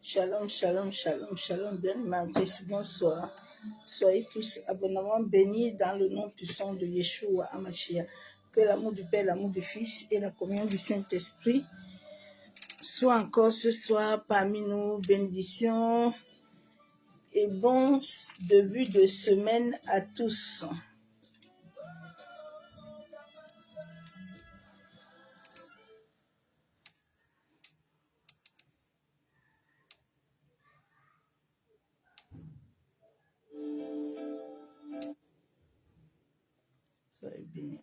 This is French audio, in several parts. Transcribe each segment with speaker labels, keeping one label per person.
Speaker 1: Shalom, shalom, shalom, shalom, bien-aimés en Christ, bonsoir. Soyez tous abondamment bénis dans le nom puissant de Yeshua Hamashiach. Que l'amour du Père, l'amour du Fils et la communion du Saint-Esprit soient encore ce soir parmi nous. Bénédictions et bon début de semaine à tous. Soyez bénis.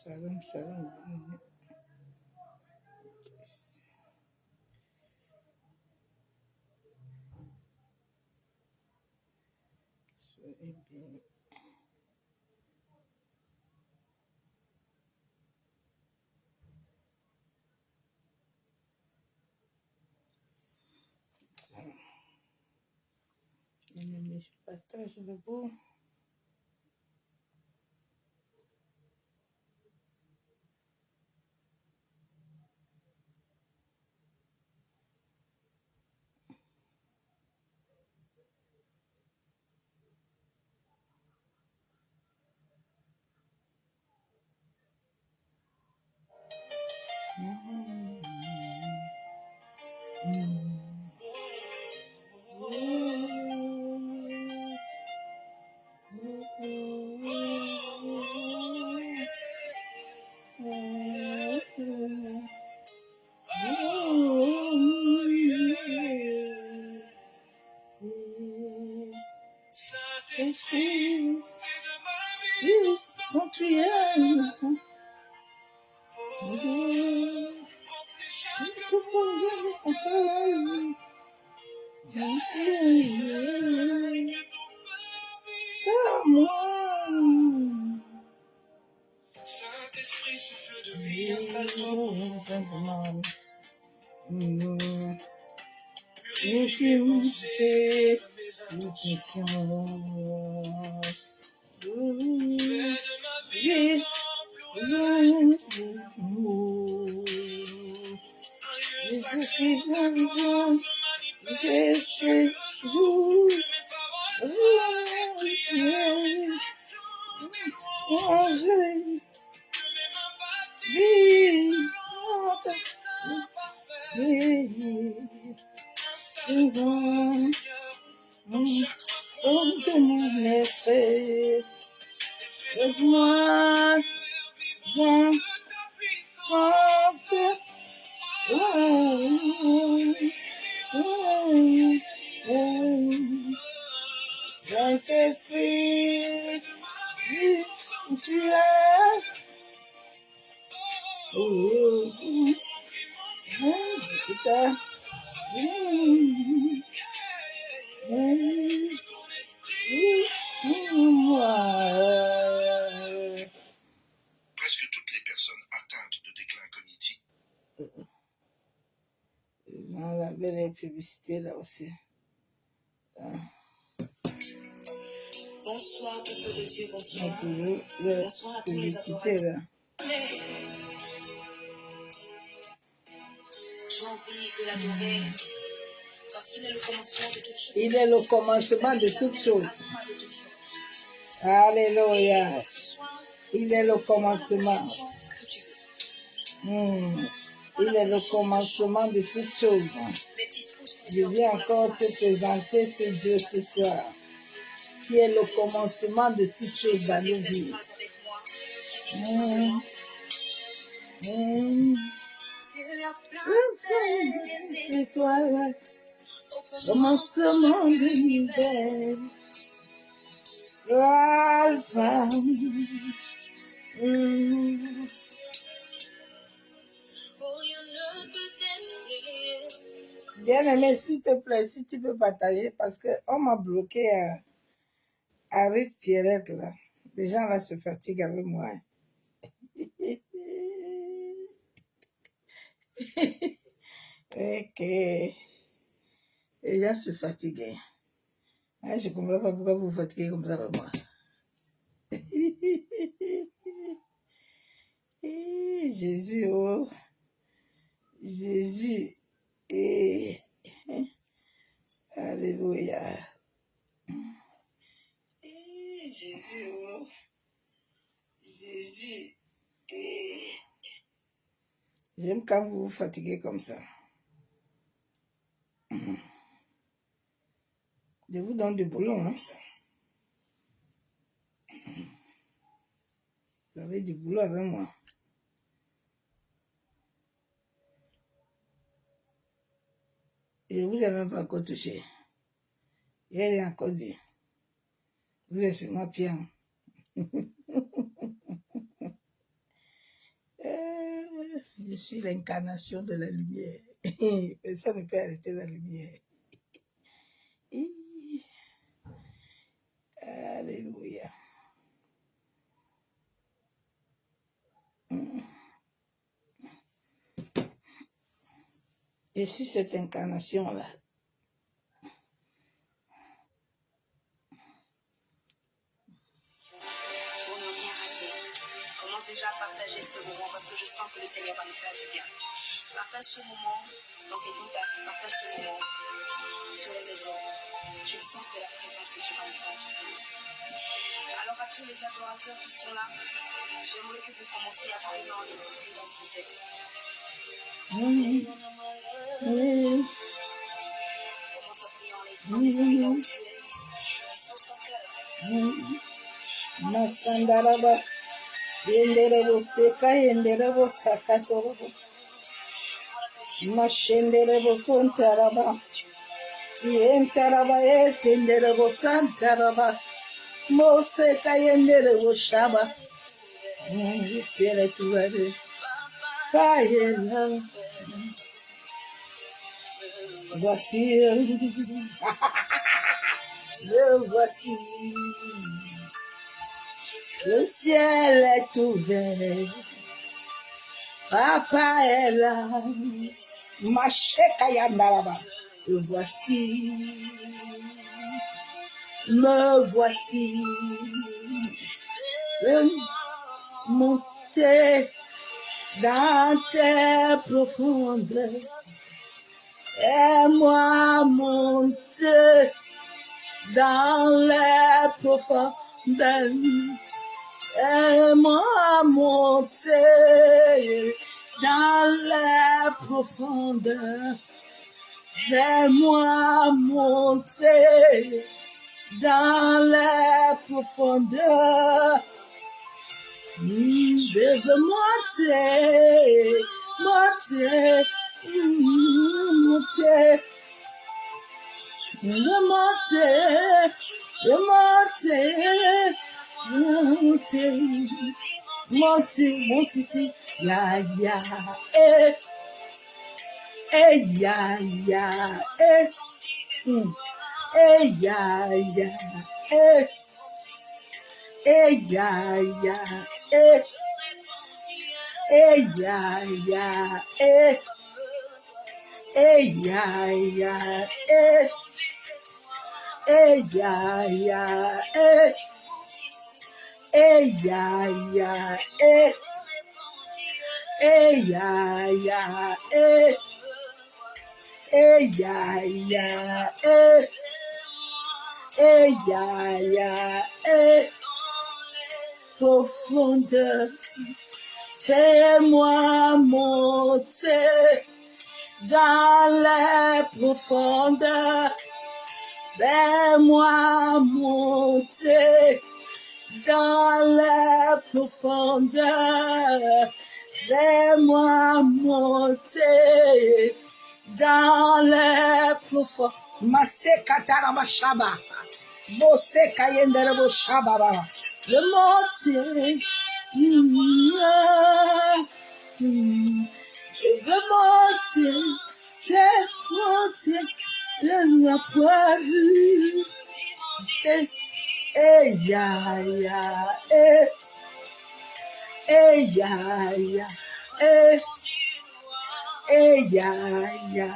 Speaker 1: Shalom, shalom. Soyez bénis. Bien-aimés, je partage le beau. Saint-Esprit, sanctuaire, remplis chaque fois à moi.
Speaker 2: Saint-Esprit, souffle de vie, installe-toi profondément. Purifie mes pensées, mes intentions. Fais de ma vie un temple d'amour. Un lieu sacré où ta gloire se manifeste chaque jour. Que mes paroles soient des prières, mes actions des louanges. Que mes mains baptisent selon tes saints parfaits. Installe-toi, Seigneur, dans chaque recoin de mon être. Fais-moi vivre de ta puissance. Saint-Esprit, tu es. Presque toutes les personnes atteintes de déclin cognitif.
Speaker 1: On avait les publicités là aussi.
Speaker 2: Bonsoir, peuple de Dieu, bonsoir.
Speaker 1: Bonsoir à tous les adorateurs.
Speaker 2: J'ai envie de l'adorer parce qu'il est le commencement de toutes choses.
Speaker 1: Il est le commencement de toutes choses. Alléluia. Il est le commencement. Il est le commencement de toutes choses. Je viens encore te présenter ce Dieu ce soir, qui est le commencement de toutes choses dans nos vies. C'est toi, commencement de l'univers, l'alpha. Bien-aimé, s'il te plaît, si tu peux partager, parce qu'on m'a bloqué à Rite Pierrette, là. Les gens là se fatiguent avec moi. Ok. Les gens se fatiguent. Ah, je ne comprends pas pourquoi vous vous fatiguez comme ça avec moi. Jésus, oh. Jésus. Alléluia. Jésus, oh. Jésus. J'aime quand vous vous fatiguez comme ça. Je vous donne du boulot, hein. Vous avez du boulot avec moi. Et vous n'avez même pas encore touché. Je n'ai rien encore dit. Vous êtes sur moi bien. Je suis l'incarnation de la lumière. Personne ne peut arrêter la lumière. Alléluia. Je suis cette incarnation-là.
Speaker 2: Déjà à partager ce moment parce que je sens que le Seigneur va nous faire du bien. Partage ce moment dans tes contacts, partage ce moment sur les réseaux. Je sens que la présence de Dieu va nous faire du bien. Alors à tous les adorateurs qui sont là, j'aimerais que vous commenciez à prier en esprit là où vous êtes. Commence à prier en esprit là où tu es. Dispose ton cœur.
Speaker 1: Masandaraba. Yenderebo seka, yenderebo sakatorobo. Mashenderebo kontaraba. Yentaraba yetenderebo santaraba. Moseka yenderebo shaba. Sere tuare. Payela. Voici. Le voici. Le ciel est ouvert. Papa est là. Machekayandaraba. Me voici. Me voici. Monter dans tes profondeurs. Et moi monter dans les profondeurs. Et moi monter dans les profondeurs. Et moi monter dans les profondeurs. Je veux monter, monter, monter. Je veux monter, monter, monter, monter, monter ici, ya, ya, ya, ya, ya, ya, ya, ya, ya, ya, ya, ya, ya, ya, ya, ya, ya, ya, profondeur, fais-moi monter dans les profondeurs, fais-moi monter dans les profondeurs, fais-moi monter dans les profondeurs. Masekataraboshaba. Bosekayenderaboshaba. Le monter. Je veux monter. Monter. Je n'ai pas vu. Ya, ya, ya, ya, ya, ya, ya, ya, ya, ya,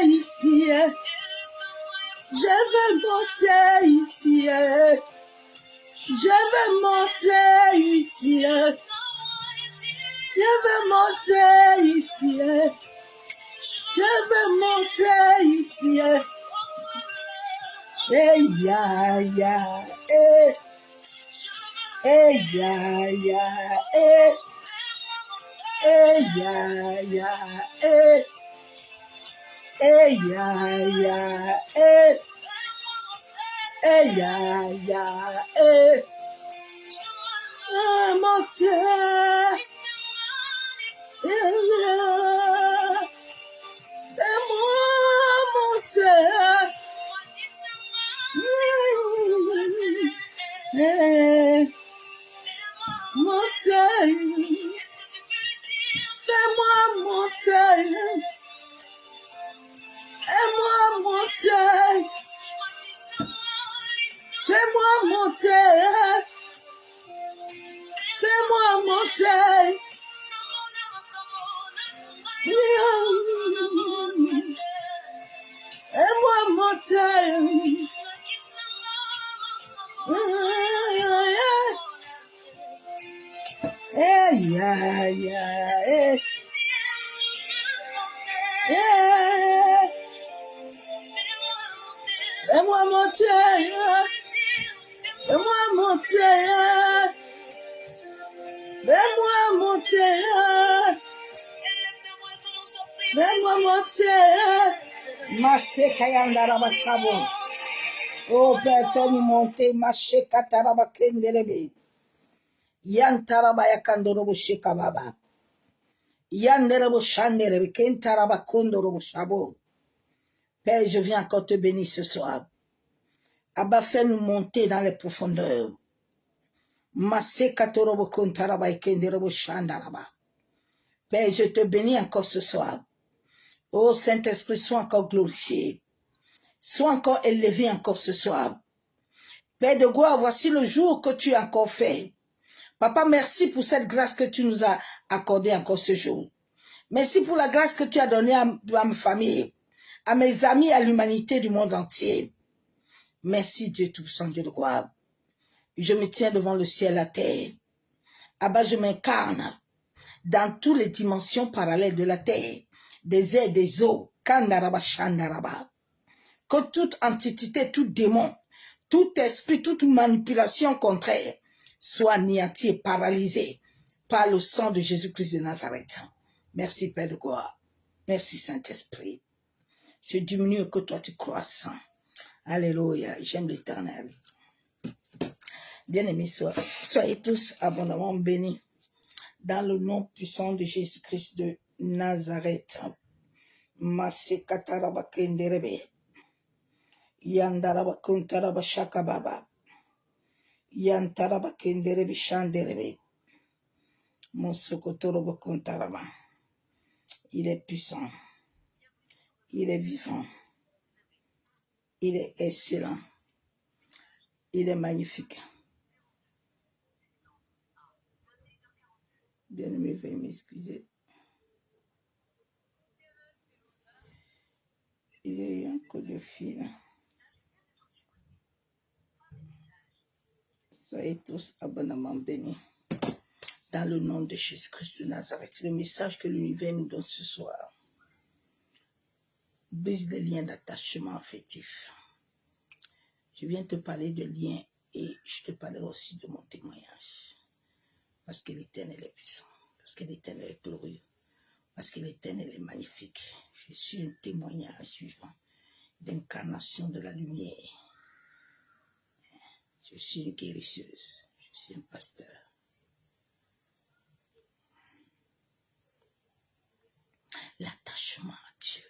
Speaker 1: ici, je veux monter ici, je veux monter ici, je veux monter ici, je veux monter ici, ya, ya, ya, ya, monter, fais-moi monter, monter, fais-moi monter, fais-moi monter, fais-moi monter, fais-moi monter, fais-moi monter, fais-moi monter, fais-moi monter, fais-moi monter, fais-moi monter. Masekayandaraboshabo. Oh Père, fais-nous monter, Maché Kataraba Kenderebe. Yantaraba Yakandorobo Shekababa. Yanderebo Shanderebe Kentaraba Kondorobo Shabo. Père, je viens encore te bénir ce soir. Abba, fais-nous monter dans les profondeurs. Massé Katorobo Kontaraba Kenderebo Shandaraba. Père, je te bénis encore ce soir. Oh Saint-Esprit, sois encore glorifié. Sois encore élevé encore ce soir. Père de gloire, voici le jour que tu as encore fait. Papa, merci pour cette grâce que tu nous as accordée encore ce jour. Merci pour la grâce que tu as donnée à ma famille, à mes amis, à l'humanité du monde entier. Merci Dieu Tout-Puissant, Dieu de gloire. Je me tiens devant le ciel et la terre. Abba, je m'incarne dans toutes les dimensions parallèles de la terre, des airs, des eaux, Kandaraba, Shandaraba. Que toute entité, tout démon, tout esprit, toute manipulation contraire soit anéanti et paralysé par le sang de Jésus-Christ de Nazareth. Merci Père de gloire. Merci Saint-Esprit. Je diminue que toi tu croisses. Alléluia. J'aime l'Éternel. Bien-aimés, soyez tous abondamment bénis dans le nom puissant de Jésus-Christ de Nazareth. Masekatara bakenderebe. Yandaraba kuntaraba shakababa. Yantaraba kenderebe shanderebe. Monsokotorobo kuntaraba. Il est puissant. Il est vivant. Il est excellent. Il est magnifique. Bien-aimé, veuillez m'excuser. Il y a eu un coup de fil. Soyez tous abondamment bénis. Dans le nom de Jésus-Christ de Nazareth. C'est le message que l'univers nous donne ce soir. Brise les liens d'attachement affectif. Je viens te parler de liens et je te parlerai aussi de mon témoignage. Parce que l'Éternel est puissant. Parce que l'Éternel est glorieux. Parce que l'Éternel est magnifique. Je suis un témoignage vivant d'incarnation de la lumière. Je suis une guérisseuse. Je suis un pasteur. L'attachement à Dieu.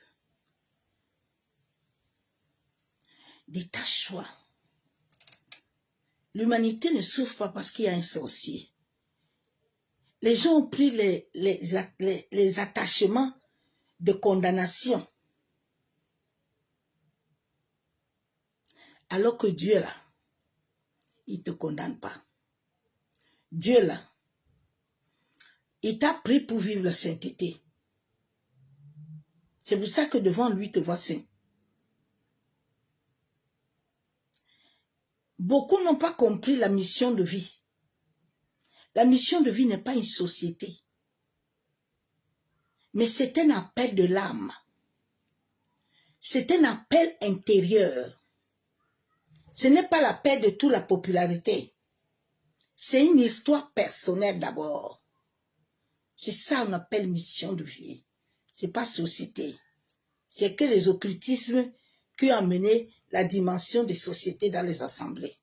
Speaker 1: Détache-toi. L'humanité ne souffre pas parce qu'il y a un sorcier. Les gens ont pris les attachements de condamnation. Alors que Dieu là, il ne te condamne pas. Dieu là, il t'a pris pour vivre la sainteté. C'est pour ça que devant lui, te vois saint. Beaucoup n'ont pas compris la mission de vie. La mission de vie n'est pas une société. Mais c'est un appel de l'âme. C'est un appel intérieur. Ce n'est pas l'appel de toute la popularité. C'est une histoire personnelle d'abord. C'est ça qu'on appelle mission de vie. C'est pas société. C'est que les occultismes qui ont amené la dimension des sociétés dans les assemblées.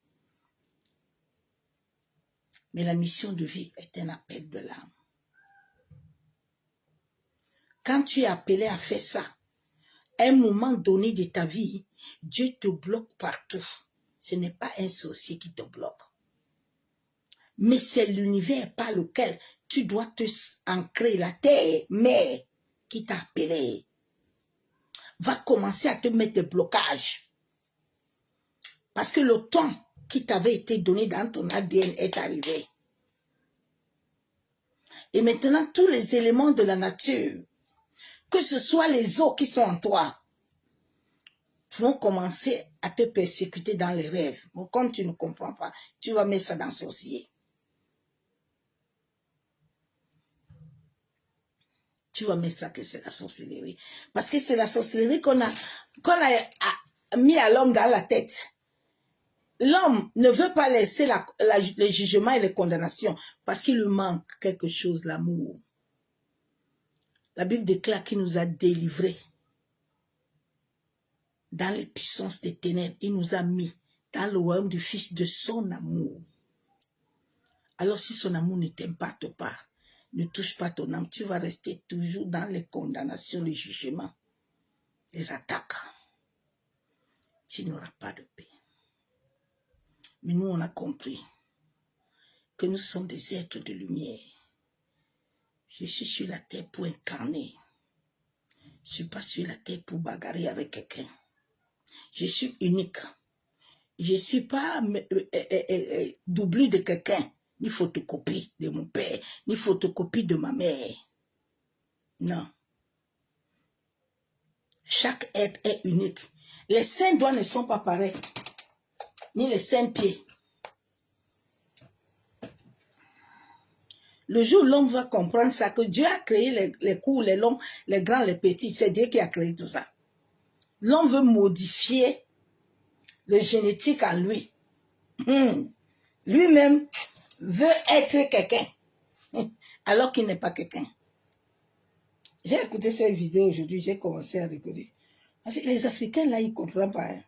Speaker 1: Mais la mission de vie est un appel de l'âme. Quand tu es appelé à faire ça, à un moment donné de ta vie, Dieu te bloque partout. Ce n'est pas un sorcier qui te bloque. Mais c'est l'univers par lequel tu dois te ancrer, la terre, mère, qui t'a appelé. Va commencer à te mettre des blocages. Parce que le temps qui t'avait été donné dans ton ADN est arrivé. Et maintenant, tous les éléments de la nature, que ce soit les eaux qui sont en toi, vont commencer à te persécuter dans les rêves. Bon, comme tu ne comprends pas, tu vas mettre ça dans le sorcier. Tu vas mettre ça que c'est la sorcellerie. Parce que c'est la sorcellerie qu'on a mis à l'homme dans la tête. L'homme ne veut pas laisser le jugement et les condamnations parce qu'il lui manque quelque chose, l'amour. La Bible déclare qu'il nous a délivrés dans les puissances des ténèbres. Il nous a mis dans le royaume du Fils de son amour. Alors si son amour ne t'impacte pas, ne touche pas ton âme, tu vas rester toujours dans les condamnations, les jugements, les attaques. Tu n'auras pas de paix. Mais nous, on a compris que nous sommes des êtres de lumière. Je suis sur la terre pour incarner. Je ne suis pas sur la terre pour bagarrer avec quelqu'un. Je suis unique. Je ne suis pas doublure de quelqu'un, ni photocopie de mon père, ni photocopie de ma mère. Non. Chaque être est unique. Les 5 doigts ne sont pas pareils, ni les 5 pieds. Le jour où l'homme va comprendre ça, que Dieu a créé les courts, les longs, les grands, les petits, c'est Dieu qui a créé tout ça. L'homme veut modifier le génétique en lui. Lui-même veut être quelqu'un, alors qu'il n'est pas quelqu'un. J'ai écouté cette vidéo aujourd'hui, j'ai commencé à rigoler. Parce que les Africains, là, ils ne comprennent pas. Hein.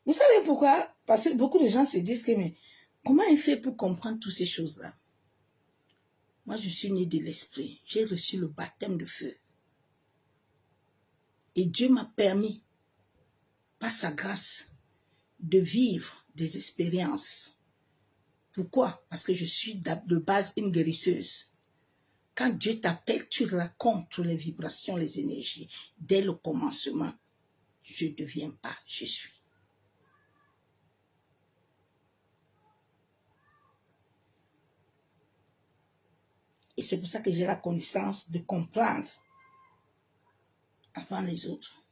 Speaker 1: Vous savez pourquoi? Parce que beaucoup de gens se disent que, mais comment il fait pour comprendre toutes ces choses-là? Moi, je suis né de l'esprit. J'ai reçu le baptême de feu. Et Dieu m'a permis, par sa grâce, de vivre des expériences. Pourquoi? Parce que je suis de base une guérisseuse. Quand Dieu t'appelle, tu racontes les vibrations, les énergies. Dès le commencement, je ne deviens pas, je suis. Et c'est pour ça que j'ai la connaissance de comprendre avant les autres.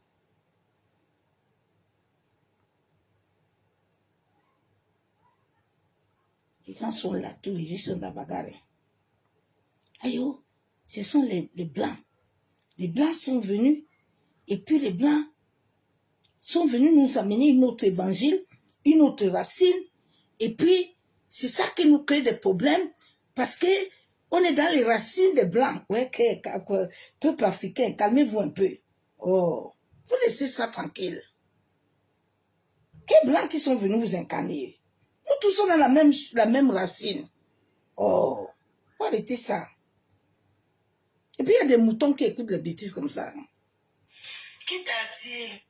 Speaker 1: Les gens sont là, tous les jours, ils sont dans la bagarre. Aïe, oh, ce sont les Blancs. Les Blancs sont venus, et puis les Blancs sont venus nous amener une autre évangile, une autre racine, et puis c'est ça qui nous crée des problèmes, parce que on est dans les racines des Blancs. Ouais, peuple africain, calmez-vous un peu. Oh, vous laissez ça tranquille. Quels Blancs qui sont venus vous incarner? Nous tous sommes dans la même racine. Oh, faut arrêter ça. Et puis il y a des moutons qui écoutent les bêtises comme ça.
Speaker 2: Qui t'a dit?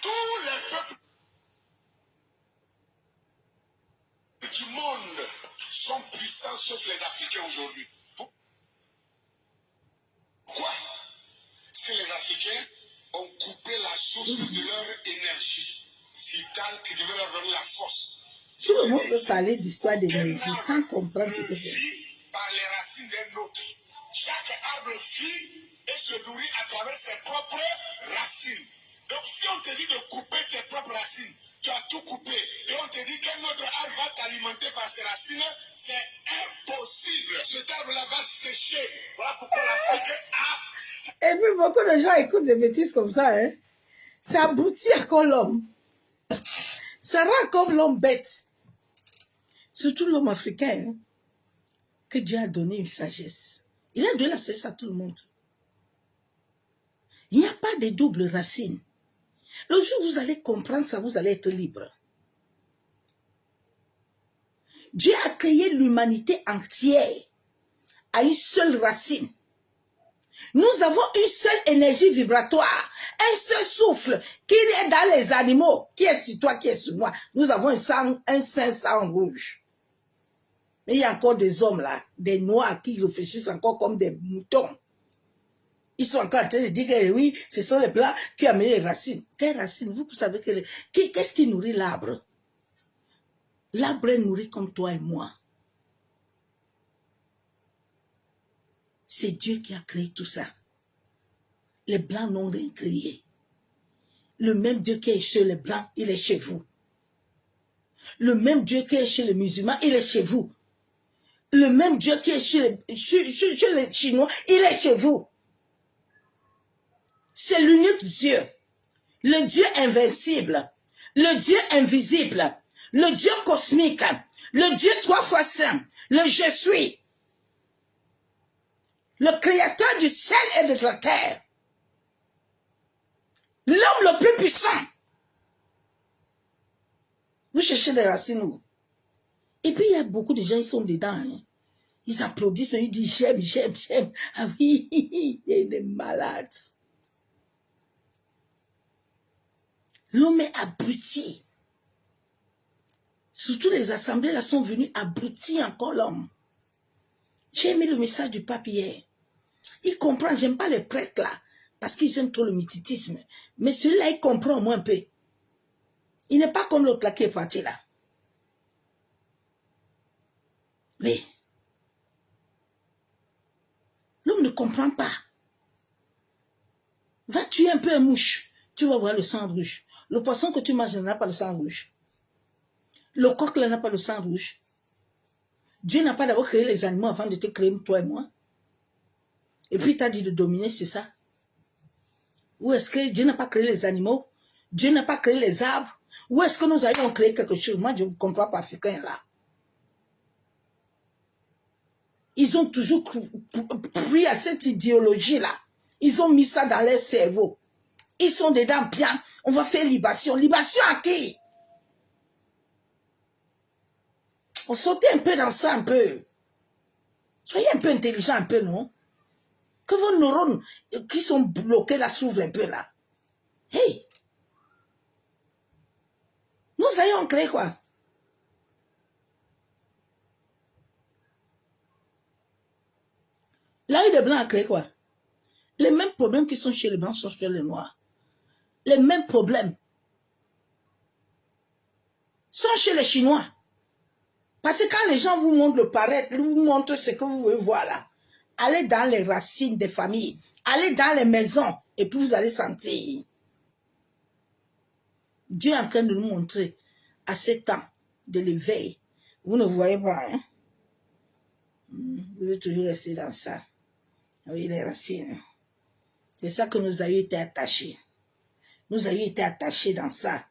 Speaker 2: Tous les peuples du monde sont puissants sauf les Africains aujourd'hui. Pourquoi? Parce que les Africains ont coupé la source de leur énergie vitale qui devait leur donner la force.
Speaker 1: Tout le monde veut parler d'histoire d'énergie sans comprendre ce que c'est.
Speaker 2: Par les racines d'un autre. Chaque arbre vit et se nourrit à travers ses propres racines. Donc si on te dit de couper tes propres racines, tu as tout coupé. Et on te dit qu'un autre arbre va t'alimenter par ses racines, c'est impossible. Cet arbre-là va sécher. Voilà pourquoi l'Afrique a...
Speaker 1: Et puis beaucoup de gens écoutent des bêtises comme ça. Hein? Ça aboutit à comme l'homme. Ça rend comme l'homme bête. Surtout l'homme africain. Hein? Que Dieu a donné une sagesse. Il a donné la sagesse à tout le monde. Il n'y a pas de double racine. Le jour où vous allez comprendre ça, vous allez être libre. Dieu a créé l'humanité entière à une seule racine. Nous avons une seule énergie vibratoire, un seul souffle qui est dans les animaux, qui est sur toi, qui est sur moi. Nous avons un sang rouge. Mais il y a encore des hommes là, des noirs qui réfléchissent encore comme des moutons. Ils sont encore en train de dire que oui, ce sont les blancs qui ont amené les racines. Quelles racines? Vous savez qu'est-ce qui nourrit l'arbre? L'arbre est nourri comme toi et moi. C'est Dieu qui a créé tout ça. Les blancs n'ont rien créé. Le même Dieu qui est chez les blancs, il est chez vous. Le même Dieu qui est chez les musulmans, il est chez vous. Le même Dieu qui est chez les Chinois, il est chez vous. C'est l'unique Dieu. Le Dieu invincible. Le Dieu invisible. Le Dieu cosmique. Le Dieu 3 fois saint. Le je suis. le créateur du ciel et de la terre, l'homme le plus puissant. Vous cherchez les racines où? Et puis il y a beaucoup de gens, ils sont dedans. Hein. Ils applaudissent, ils disent j'aime, j'aime, j'aime. Ah oui, il est des malades. L'homme est abruti. Surtout les assemblées là sont venues abrutir encore l'homme. J'ai aimé le message du pape hier. Il comprend, j'aime pas les prêtres là, parce qu'ils aiment trop le mythicisme. Mais celui-là, il comprend au moins un peu. Il n'est pas comme l'autre là qui est parti là. Oui. L'homme ne comprend pas. Va tuer un peu un mouche, tu vas voir le sang rouge. Le poisson que tu manges n'a pas le sang rouge. Le coq là n'a pas le sang rouge. Dieu n'a pas d'abord créé les animaux avant de te créer toi et moi. Et puis il t'a dit de dominer sur ça. Ou est-ce que Dieu n'a pas créé les animaux? Dieu n'a pas créé les arbres? Ou est-ce que nous avions créé quelque chose? Moi, je ne comprends pas africain là. Ils ont toujours pris à cette idéologie-là. Ils ont mis ça dans leur cerveau. Ils sont dedans bien. On va faire libation. Libation à qui? On sautait un peu dans ça un peu. Soyez un peu intelligent un peu, non? Que vos neurones qui sont bloqués là s'ouvrent un peu là. Hey! Nous allons créer quoi? L'œil de blanc a créé quoi? Les mêmes problèmes qui sont chez les blancs sont chez les noirs. Les mêmes problèmes sont chez les Chinois. Parce que quand les gens vous montrent le paraître, vous montrent ce que vous voulez voir là, allez dans les racines des familles, allez dans les maisons, et puis vous allez sentir. Dieu est en train de nous montrer à ce temps de l'éveil. Vous ne voyez pas, hein? Vous devez toujours rester dans ça. Oui, les racines. C'est ça que nous avions été attachés. Nous avions été attachés dans ça.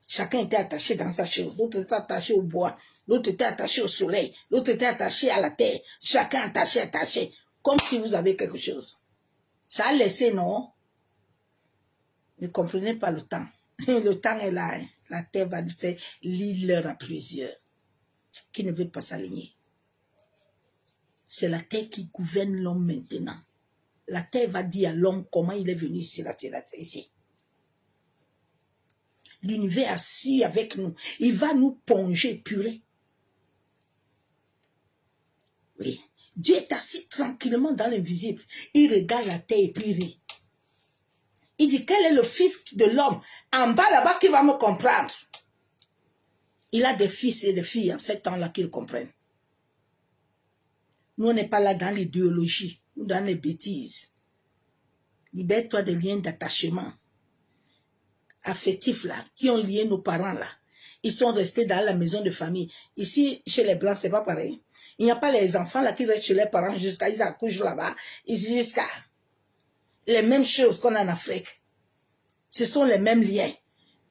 Speaker 1: Chacun était attaché dans sa chose. L'autre était attaché au bois. L'autre était attaché au soleil. L'autre était attaché à la terre. Chacun attaché. Comme si vous avez quelque chose. Ça a laissé, non? Ne comprenez pas le temps. Le temps est là. Hein. La terre va faire l'île à plusieurs. Qui ne veut pas s'aligner. C'est la terre qui gouverne l'homme maintenant. La terre va dire à l'homme comment il est venu ici, là, ici. L'univers assis avec nous. Il va nous plonger, purée. Oui. Dieu est assis tranquillement dans l'invisible. Il regarde la terre et puis il rit. Il dit, quel est le fils de l'homme en bas là-bas qui va me comprendre? Il a des fils et des filles en ce temps-là qui le comprennent. Nous, on n'est pas là dans l'idéologie ou dans les bêtises. Libère-toi des liens d'attachement affectifs là, qui ont lié nos parents là. Ils sont restés dans la maison de famille. Ici, chez les Blancs, c'est pas pareil. Il n'y a pas les enfants là qui restent chez leurs parents jusqu'à ils accouchent là-bas. Jusqu'à les mêmes choses qu'on a en Afrique. Ce sont les mêmes liens.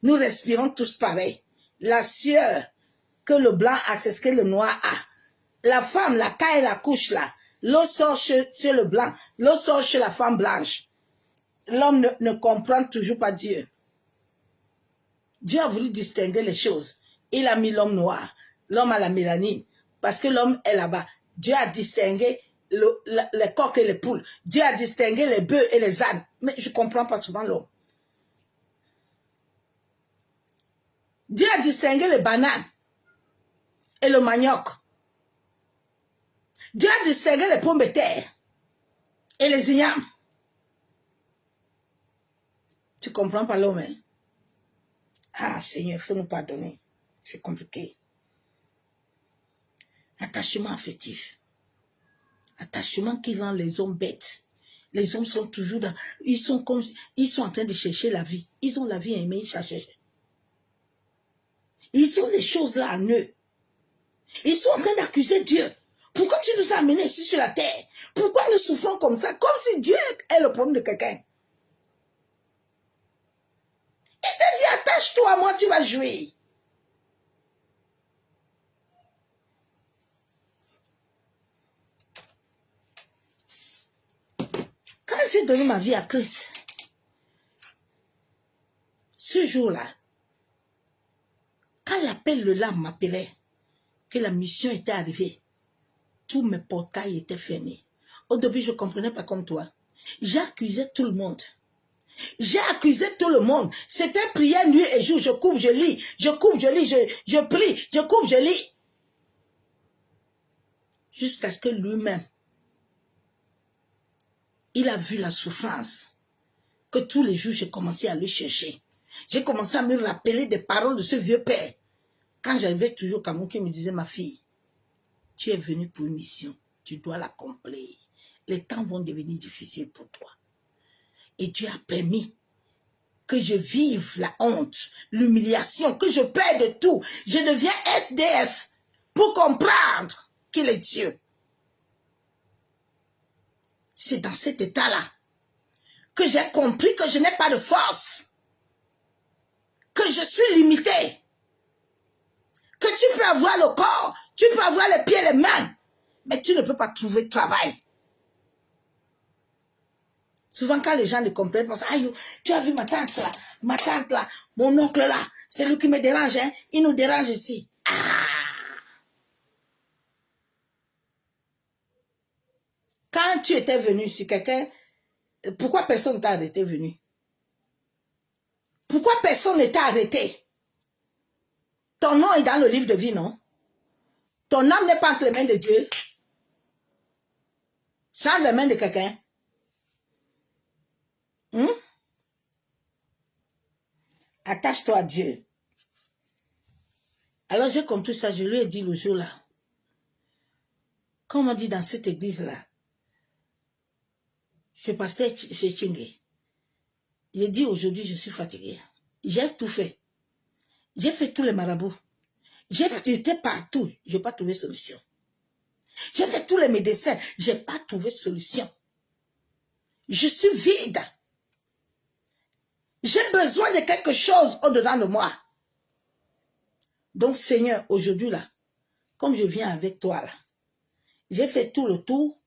Speaker 1: Nous respirons tous pareil. La sueur que le blanc a, c'est ce que le noir a. La femme, là, quand elle accouche là, l'eau sort chez le blanc, l'eau sort chez la femme blanche. L'homme ne comprend toujours pas Dieu. Dieu a voulu distinguer les choses. Il a mis l'homme noir, l'homme à la mélanine, parce que l'homme est là-bas. Dieu a distingué les coqs et les poules. Dieu a distingué les bœufs et les ânes. Mais je ne comprends pas souvent l'homme. Dieu a distingué les bananes et le manioc. Dieu a distingué les pommes de terre et les ignames. Tu comprends pas l'homme, hein? Ah, Seigneur, il faut nous pardonner. C'est compliqué. Attachement affectif. Attachement qui rend les hommes bêtes. Les hommes sont toujours dans... Ils sont en train de chercher la vie. Ils ont la vie aimée, ils cherchent. Ils ont les choses là en eux. Ils sont en train d'accuser Dieu. Pourquoi tu nous as amenés ici sur la terre? Pourquoi nous souffrons comme ça? Comme si Dieu est le problème de quelqu'un. Il te dit, attache-toi à moi, tu vas jouir. j'ai donné ma vie à Christ, ce jour-là, quand l'appel de l'âme m'appelait, que la mission était arrivée, tous mes portails étaient fermés. Au début, je ne comprenais pas comme toi. J'accusais tout le monde. J'ai accusé tout le monde. C'était prière nuit et jour. Je coupe, je lis. Je coupe, je lis. Je prie. Je coupe, je lis. Jusqu'à ce que lui-même, il a vu la souffrance. Que tous les jours, j'ai commencé à le chercher. J'ai commencé à me rappeler des paroles de ce vieux père. Quand j'arrivais toujours Cameroun, qui me disait, ma fille, tu es venue pour une mission. Tu dois l'accomplir. Les temps vont devenir difficiles pour toi. Et Dieu a permis que je vive la honte, l'humiliation, que je perde tout. Je deviens SDF pour comprendre qu'il est Dieu. C'est dans cet état-là que j'ai compris que je n'ai pas de force, que je suis limité, que tu peux avoir le corps, tu peux avoir les pieds, les mains, mais tu ne peux pas trouver de travail. Souvent, quand les gens ne comprennent pas, aïe, tu as vu ma tante là, mon oncle là, c'est lui qui me dérange, hein? Il nous dérange ici. Ah! Quand tu étais venu, si quelqu'un, pourquoi personne ne t'a arrêté venu? Pourquoi personne ne t'a arrêté? Ton nom est dans le livre de vie, non? Ton âme n'est pas entre les mains de Dieu. C'est entre les mains de quelqu'un. Attache-toi à Dieu. Alors j'ai compris ça, je lui ai dit le jour-là. Comme on dit dans cette église-là, je pasteur chez Tchingé. J'ai dit aujourd'hui, je suis fatigué. J'ai tout fait. J'ai fait tous les marabouts. J'ai été partout. Je n'ai pas trouvé solution. J'ai fait tous les médecins. Je n'ai pas trouvé solution. Je suis vide. J'ai besoin de quelque chose au-dedans de moi. Donc, Seigneur, aujourd'hui, là, comme je viens avec toi, là, j'ai fait tout le tour.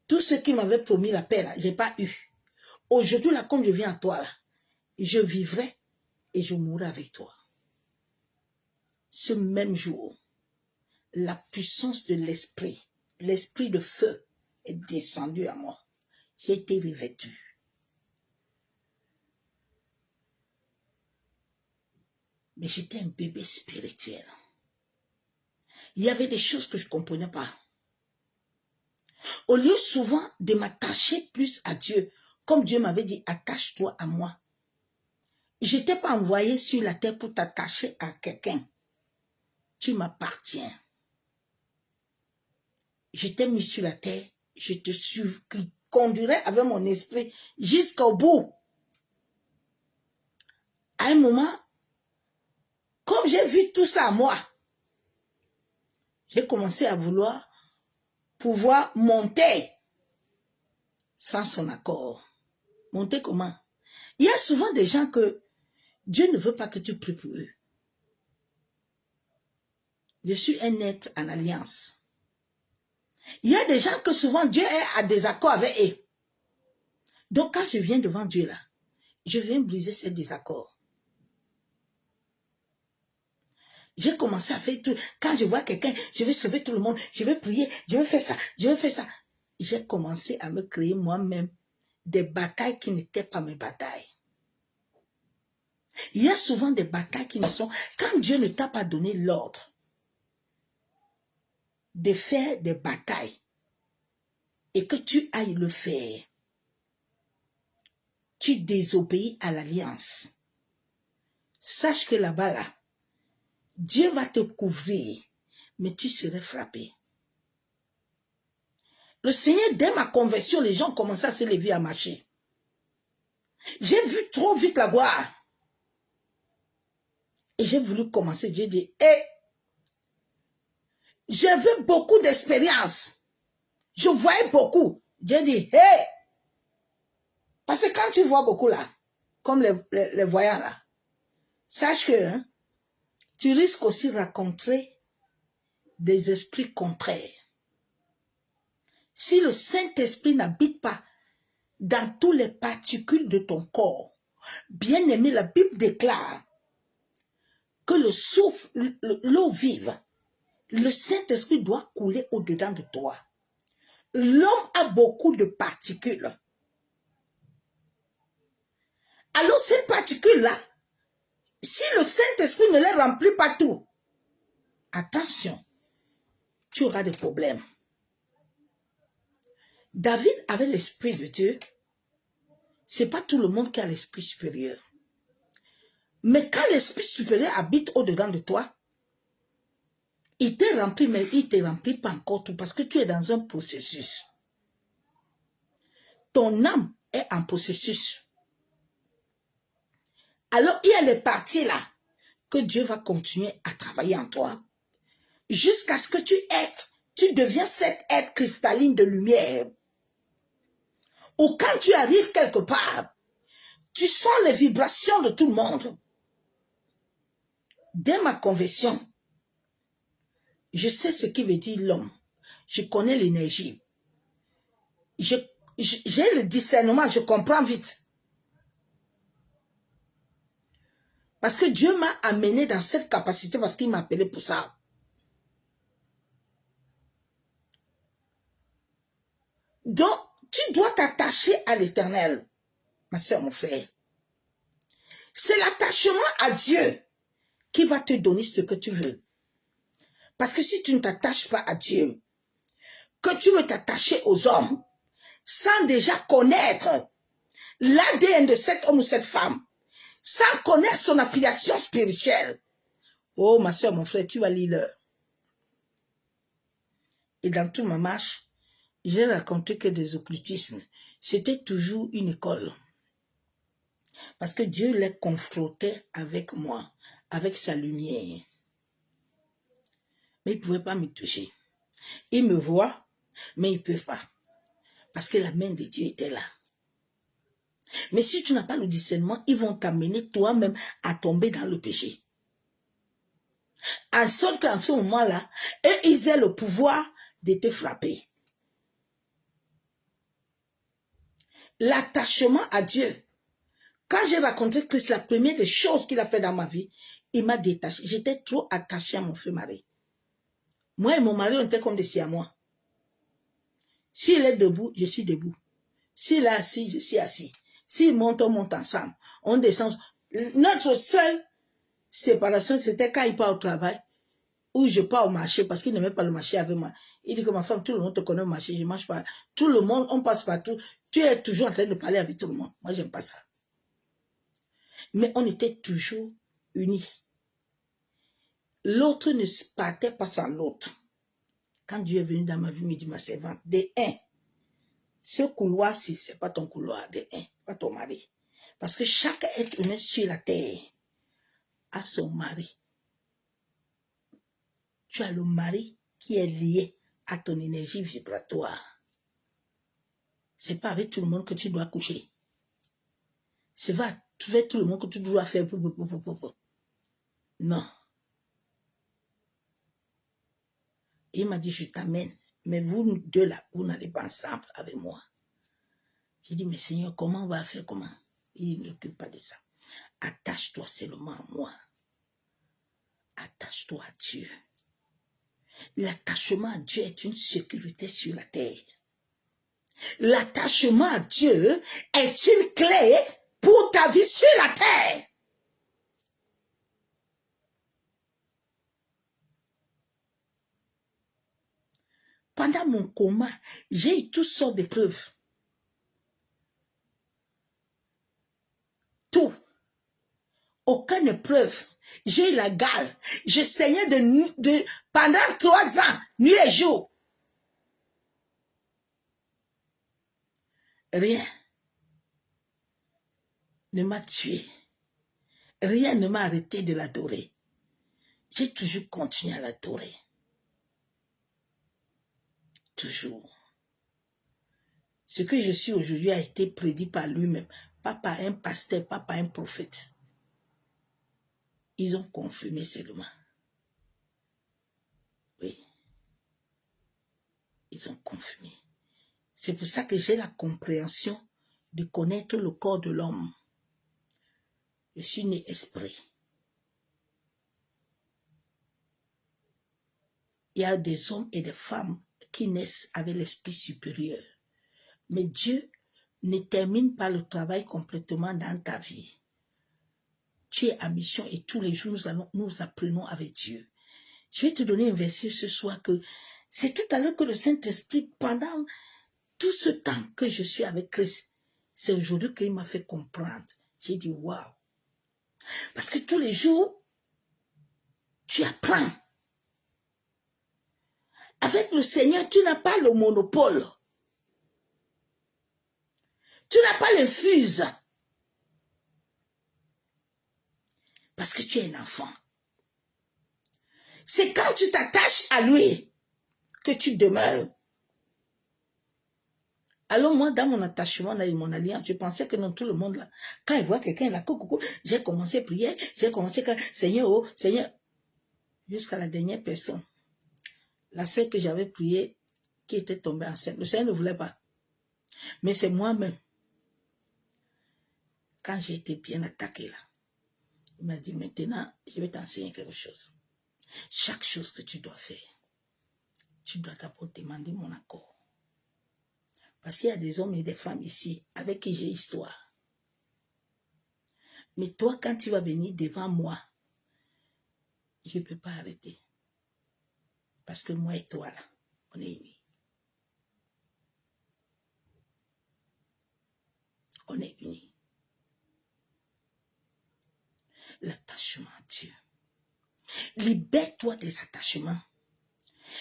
Speaker 1: Tout ce qui m'avait promis la paix, là, je n'ai pas eu. Aujourd'hui, là, comme je viens à toi, là, je vivrai et je mourrai avec toi. Ce même jour, la puissance de l'esprit, l'esprit de feu est descendu à moi. J'ai été revêtu. Mais j'étais un bébé spirituel. Il y avait des choses que je ne comprenais pas. Au lieu souvent de m'attacher plus à Dieu, comme Dieu m'avait dit, attache-toi à moi. Je n'étais pas envoyé sur la terre pour t'attacher à quelqu'un. Tu m'appartiens. Je t'ai mis sur la terre, je te conduirai avec mon esprit jusqu'au bout. À un moment, comme j'ai vu tout ça à moi, j'ai commencé à vouloir pouvoir monter sans son accord. Monter comment? Il y a souvent des gens que Dieu ne veut pas que tu pries pour eux. Je suis un être en alliance. Il y a des gens que souvent Dieu est à désaccord avec eux. Donc quand je viens devant Dieu là, je viens briser ces désaccords. J'ai commencé à faire tout. Quand je vois quelqu'un, je vais sauver tout le monde, je vais prier, je vais faire ça, je vais faire ça. J'ai commencé à me créer moi-même des batailles qui n'étaient pas mes batailles. Il y a souvent des batailles qui ne sont... Quand Dieu ne t'a pas donné l'ordre de faire des batailles et que tu ailles le faire, tu désobéis à l'alliance. Sache que là-bas, là, Dieu va te couvrir, mais tu serais frappé. Le Seigneur, dès ma conversion, les gens commençaient à se lever, à marcher. J'ai vu trop vite la gloire. Et j'ai voulu commencer. Dieu dit, j'avais beaucoup d'expérience. Je voyais beaucoup. Dieu dit, hé! Parce que quand tu vois beaucoup là, comme les voyants là, sache que hein, tu risques aussi de rencontrer des esprits contraires. Si le Saint-Esprit n'habite pas dans toutes les particules de ton corps. Bien-aimé, la Bible déclare que le souffle, l'eau vive, le Saint-Esprit doit couler au-dedans de toi. L'homme a beaucoup de particules. Alors ces particules-là, si le Saint-Esprit ne les remplit pas tout, attention, tu auras des problèmes. David avait l'Esprit de Dieu. Ce n'est pas tout le monde qui a l'Esprit supérieur. Mais quand l'Esprit supérieur habite au-dedans de toi, il t'est rempli, mais il ne te remplit pas encore tout parce que tu es dans un processus. Ton âme est en processus. Alors, il y a les parties là que Dieu va continuer à travailler en toi jusqu'à ce que tu deviens cet être cristalline de lumière. Ou quand tu arrives quelque part, tu sens les vibrations de tout le monde. Dès ma conversion, je sais ce qui veut dire l'homme. Je connais l'énergie. J'ai le discernement, je comprends vite. Parce que Dieu m'a amené dans cette capacité parce qu'il m'a appelé pour ça. Donc, tu dois t'attacher à l'Éternel, ma soeur, mon frère. C'est l'attachement à Dieu qui va te donner ce que tu veux. Parce que si tu ne t'attaches pas à Dieu, que tu veux t'attacher aux hommes, sans déjà connaître l'ADN de cet homme ou cette femme, sans connaître son affiliation spirituelle, oh ma soeur, mon frère, tu vas lire l'heure. Et dans toute ma marche, j'ai raconté que des occultismes. C'était toujours une école. Parce que Dieu les confrontait avec moi, avec sa lumière. Mais il ne pouvait pas me toucher. Il me voit, mais il ne peut pas. Parce que la main de Dieu était là. Mais si tu n'as pas le discernement, ils vont t'amener toi-même à tomber dans le péché. En sorte qu'en ce moment-là, ils aient le pouvoir de te frapper. L'attachement à Dieu. Quand j'ai raconté Christ, la première des choses qu'il a fait dans ma vie, il m'a détaché. J'étais trop attachée à mon feu mari. Moi et mon mari, on était comme des siamois. S'il est debout, je suis debout. S'il est assis, je suis assis. S'il monte, on monte ensemble. On descend. Notre seule séparation, c'était quand il part au travail ou je pars au marché parce qu'il n'aimait pas le marché avec moi. Il dit que ma femme, tout le monde te connaît au marché, je ne mange pas. Tout le monde, on passe partout. Tu es toujours en train de parler avec tout le monde. Moi, j'aime pas ça. Mais on était toujours unis. L'autre ne partait pas sans l'autre. Quand Dieu est venu dans ma vie, il me dit, ma servante, des un, ce couloir-ci, ce n'est pas ton couloir, des un, pas ton mari. Parce que chaque être humain sur la terre a son mari. Tu as le mari qui est lié à ton énergie vibratoire. Ce n'est pas avec tout le monde que tu dois coucher. C'est pas avec tout le monde que tu dois faire. Non. Il m'a dit, je t'amène. Mais vous deux là, vous n'allez pas ensemble avec moi. J'ai dit, mais Seigneur, comment on va faire, comment? Il ne s'occupe pas de ça. Attache-toi seulement à moi. Attache-toi à Dieu. L'attachement à Dieu est une sécurité sur la terre. L'attachement à Dieu est une clé pour ta vie sur la terre. Pendant mon coma, j'ai eu toutes sortes d'épreuves. Tout. Aucune épreuve. J'ai eu la gale. Je saignais pendant 3 ans, nuit et jour. Rien ne m'a tué. Rien ne m'a arrêté de l'adorer. J'ai toujours continué à l'adorer. Toujours. Ce que je suis aujourd'hui a été prédit par lui-même. Pas par un pasteur, pas par un prophète. Ils ont confirmé seulement. Oui. Ils ont confirmé. C'est pour ça que j'ai la compréhension de connaître le corps de l'homme. Je suis né esprit. Il y a des hommes et des femmes qui naissent avec l'esprit supérieur. Mais Dieu ne termine pas le travail complètement dans ta vie. Tu es à mission et tous les jours, nous apprenons avec Dieu. Je vais te donner un verset ce soir que c'est tout à l'heure que le Saint-Esprit, pendant tout ce temps que je suis avec Christ, c'est aujourd'hui qu'il m'a fait comprendre. J'ai dit, waouh. Parce que tous les jours, tu apprends. Avec le Seigneur, tu n'as pas le monopole. Tu n'as pas l'infuse. Parce que tu es un enfant. C'est quand tu t'attaches à lui que tu demeures. Alors moi, dans mon attachement, dans mon alliance, je pensais que dans tout le monde, là, quand il voit quelqu'un là, coucou, j'ai commencé à prier, j'ai commencé à Seigneur, oh, Seigneur, jusqu'à la dernière personne. La sœur que j'avais priée, qui était tombée enceinte, le Seigneur ne voulait pas. Mais c'est moi-même. Quand j'ai été bien attaquée là, il m'a dit, maintenant, je vais t'enseigner quelque chose. Chaque chose que tu dois faire, tu dois d'abord demander mon accord. Parce qu'il y a des hommes et des femmes ici avec qui j'ai histoire. Mais toi, quand tu vas venir devant moi, je ne peux pas arrêter. Parce que moi et toi, là, on est unis. On est unis. L'attachement à Dieu. Libère-toi des attachements.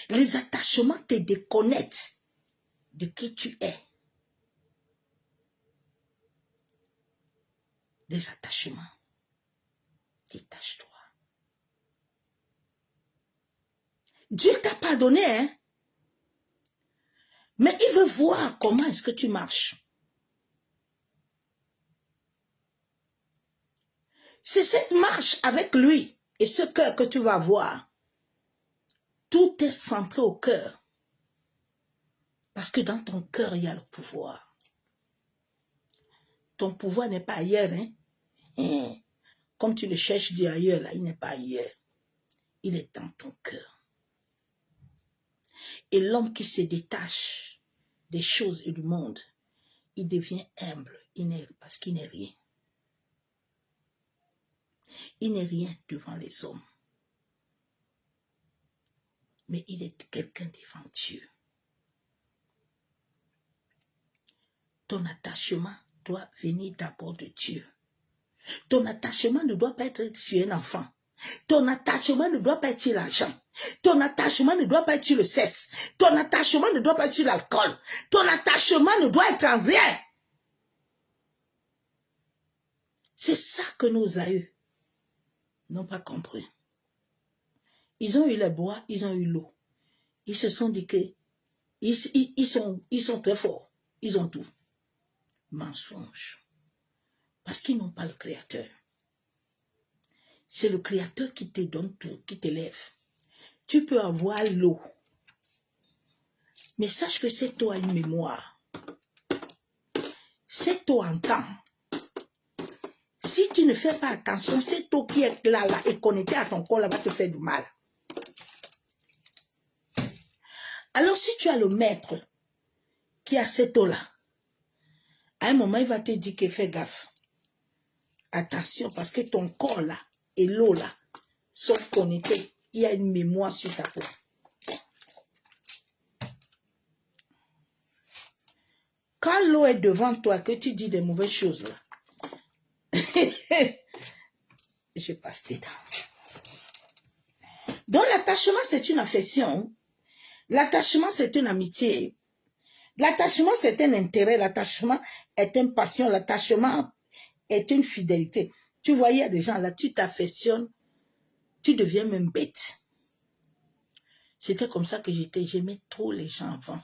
Speaker 1: Les attachements te déconnectent de qui tu es. Des attachements. Détache-toi. Dieu t'a pardonné, hein? Mais il veut voir comment est-ce que tu marches. C'est cette marche avec lui et ce cœur que tu vas voir. Tout est centré au cœur. Parce que dans ton cœur, il y a le pouvoir. Ton pouvoir n'est pas ailleurs, hein? Comme tu le cherches ailleurs, là, il n'est pas ailleurs. Il est dans ton cœur. Et l'homme qui se détache des choses et du monde, il devient humble, parce qu'il n'est rien. Il n'est rien devant les hommes. Mais il est quelqu'un devant Dieu. Ton attachement doit venir d'abord de Dieu. Ton attachement ne doit pas être sur un enfant. Ton attachement ne doit pas être sur l'argent. Ton attachement ne doit pas être sur le sexe. Ton attachement ne doit pas être sur l'alcool. Ton attachement ne doit être en rien. C'est ça que nos aïeux n'ont pas compris. Ils ont eu le bois, ils ont eu l'eau. Ils se sont dit que ils sont très forts. Ils ont tout. Mensonge. Parce qu'ils n'ont pas le Créateur. C'est le Créateur qui te donne tout, qui t'élève. Tu peux avoir l'eau. Mais sache que cette eau a une mémoire. Cette eau entend. Si tu ne fais pas attention, cette eau qui est là et connectée à ton corps, là, va te faire du mal. Alors si tu as le maître qui a cette eau-là, à un moment, il va te dire que fais gaffe. Attention, parce que ton corps là et l'eau là sont connectés. Il y a une mémoire sur ta peau. Quand l'eau est devant toi, que tu dis des mauvaises choses là, je passe dedans. Donc l'attachement, c'est une affection. L'attachement, c'est une amitié. L'attachement, c'est un intérêt. L'attachement est une passion. L'attachement est une fidélité. Tu vois, il y a des gens là, tu t'affectionnes, tu deviens même bête. C'était comme ça que j'aimais trop les gens avant.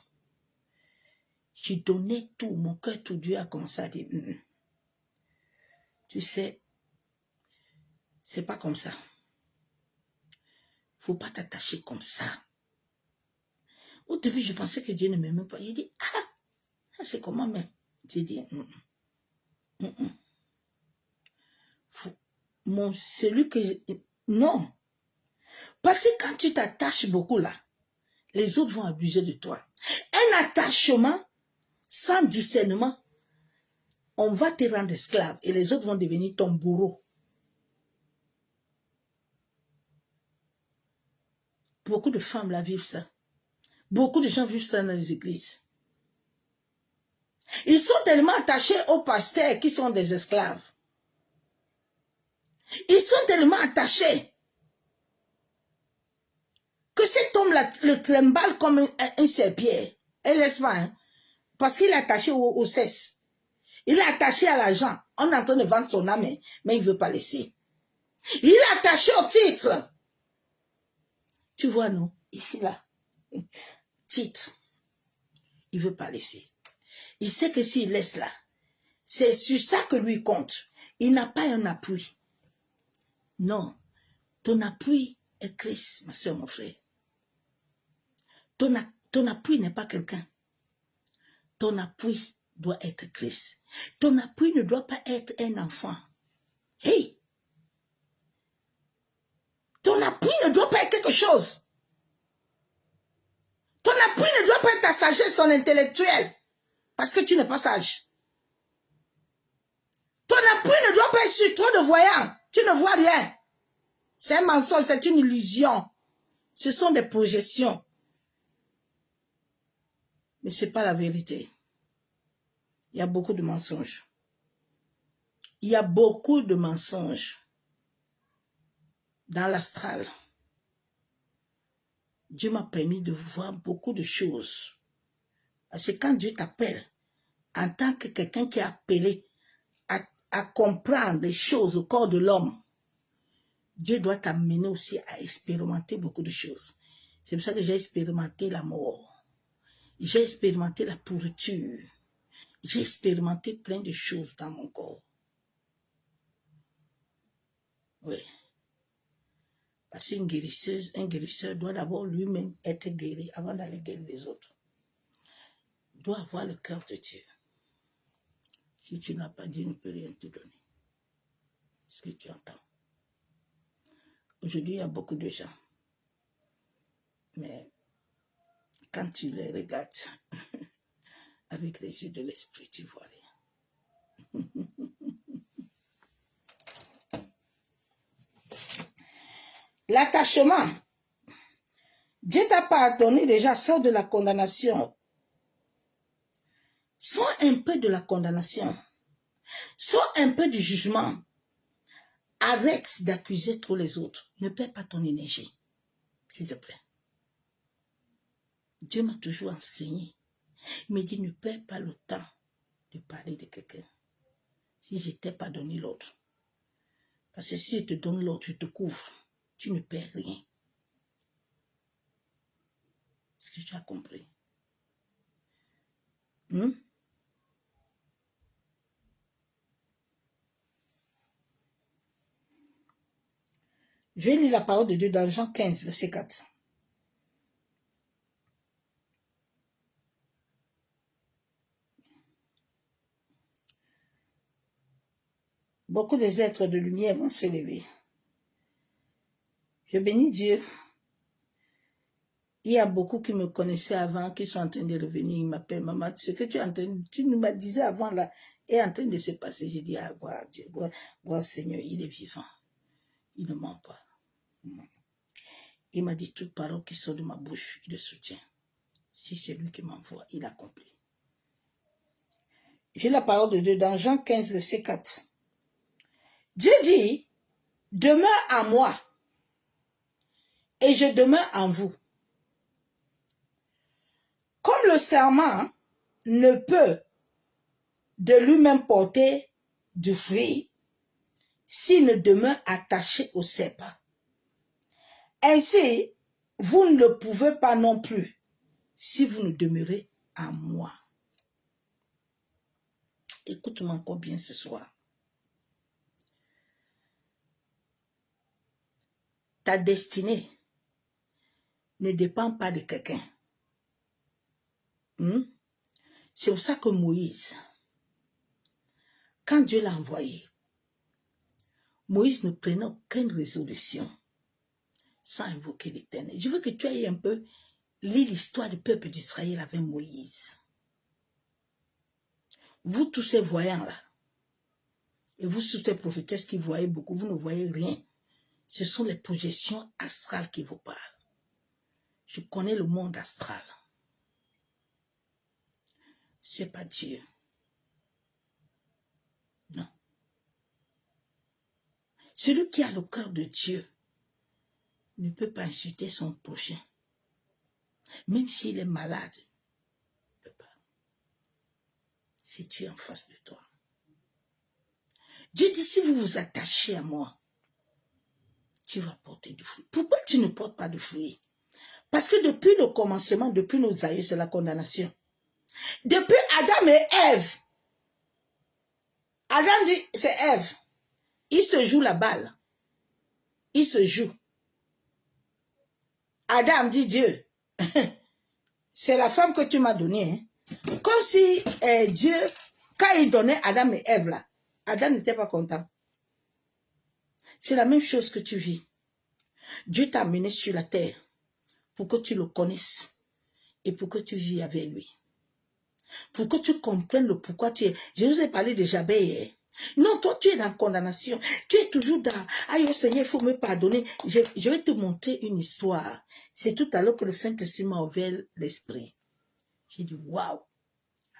Speaker 1: Je donnais tout, mon cœur tout. Dieu a commencé à dire, tu sais, c'est pas comme ça. Faut pas t'attacher comme ça. Au début, je pensais que Dieu ne m'aimait pas. Il dit, ah, c'est comment même? J'ai dit, Celui que... Non. Parce que quand tu t'attaches beaucoup là, les autres vont abuser de toi. Un attachement sans discernement, on va te rendre esclave et les autres vont devenir ton bourreau. Beaucoup de femmes là vivent ça. Beaucoup de gens vivent ça dans les églises. Ils sont tellement attachés aux pasteurs qui sont des esclaves. Ils sont tellement attachés que cet homme-là le trimballe comme un serpillère. Et laisse pas, hein? Parce qu'il est attaché au cesse. Il est attaché à l'argent. On est en train de vendre son âme, mais il ne veut pas laisser. Il est attaché au titre. Tu vois, non? Ici, là. Titre. Il ne veut pas laisser. Il sait que s'il laisse là, c'est sur ça que lui compte. Il n'a pas un appui. Non. Ton appui est Christ, ma soeur, mon frère. Ton appui n'est pas quelqu'un. Ton appui doit être Christ. Ton appui ne doit pas être un enfant. Hey! Ton appui ne doit pas être quelque chose. Ton appui ne doit pas être ta sagesse, ton intellectuel. Parce que tu n'es pas sage. Ton appui ne doit pas être sur trop de voyants. Tu ne vois rien. C'est un mensonge, c'est une illusion. Ce sont des projections. Mais ce n'est pas la vérité. Il y a beaucoup de mensonges. Il y a beaucoup de mensonges dans l'astral. Dieu m'a permis de voir beaucoup de choses. Parce que quand Dieu t'appelle, en tant que quelqu'un qui est appelé à comprendre les choses au corps de l'homme, Dieu doit t'amener aussi à expérimenter beaucoup de choses. C'est pour ça que j'ai expérimenté la mort. J'ai expérimenté la pourriture. J'ai expérimenté plein de choses dans mon corps. Oui. Parce qu'une guérisseuse, un guérisseur doit d'abord lui-même être guéri avant d'aller guérir les autres. Il doit avoir le cœur de Dieu. Si tu n'as pas Dieu, il ne peut rien te donner. Ce que tu entends. Aujourd'hui, il y a beaucoup de gens. Mais quand tu les regardes avec les yeux de l'esprit, tu vois rien. L'attachement. Dieu t'a pardonné déjà, sors de la condamnation. Sors un peu de la condamnation. Sors un peu du jugement. Arrête d'accuser trop les autres. Ne perds pas ton énergie, s'il te plaît. Dieu m'a toujours enseigné. Il me dit, ne perds pas le temps de parler de quelqu'un. Si je t'ai pas donné l'autre. Parce que si je te donne l'autre, je te couvre. Tu ne perds rien. Est-ce que tu as compris? Je vais lire la parole de Dieu dans Jean 15, verset 4. Beaucoup des êtres de lumière vont s'élever. Je bénis Dieu. Il y a beaucoup qui me connaissaient avant, qui sont en train de revenir. Ils m'appellent, maman, ce que tu nous m'as disais avant là, est en train de se passer. J'ai dit, ah, gloire à Dieu, gloire Seigneur, il est vivant. Il ne ment pas. Il m'a dit, toute parole qui sort de ma bouche, il le soutient. Si c'est lui qui m'envoie, il accomplit. J'ai la parole de Dieu dans Jean 15, verset 4. Dieu dit, demeure en moi et je demeure en vous. Comme le serment ne peut de lui-même porter du fruit s'il ne demeure attaché au cep. Ainsi, vous ne le pouvez pas non plus si vous ne demeurez en moi. Écoute-moi encore bien ce soir. Ta destinée ne dépend pas de quelqu'un. C'est pour ça que Moïse, quand Dieu l'a envoyé, Moïse ne prenait aucune résolution sans invoquer l'Éternel. Je veux que tu ailles un peu lire l'histoire du peuple d'Israël avec Moïse. Vous tous ces voyants-là, et vous tous ces prophétesses qui voyez beaucoup, vous ne voyez rien. Ce sont les projections astrales qui vous parlent. Je connais le monde astral. C'est pas Dieu. Non. Celui qui a le cœur de Dieu ne peut pas insulter son prochain. Même s'il est malade, il ne peut pas. C'est Dieu en face de toi. Dieu dit, si vous vous attachez à moi, tu vas porter du fruit. Pourquoi tu ne portes pas de fruit? Parce que depuis le commencement, depuis nos aïeux, c'est la condamnation. Depuis Adam et Ève, Adam dit, c'est Ève. Il se joue la balle. Il se joue. Adam dit, Dieu, c'est la femme que tu m'as donnée. Hein. Comme si Dieu, quand il donnait Adam et Ève, là, Adam n'était pas content. C'est la même chose que tu vis. Dieu t'a amené sur la terre pour que tu le connaisses et pour que tu vis avec lui. Pour que tu comprennes le pourquoi tu es. Je vous ai parlé de Jabez hier. Non, toi, tu es dans la condamnation. Tu es toujours dans... Aïe, oh Seigneur, il faut me pardonner. Je vais te montrer une histoire. C'est tout à l'heure que le Saint-Esprit m'a ouvert l'esprit. J'ai dit, waouh.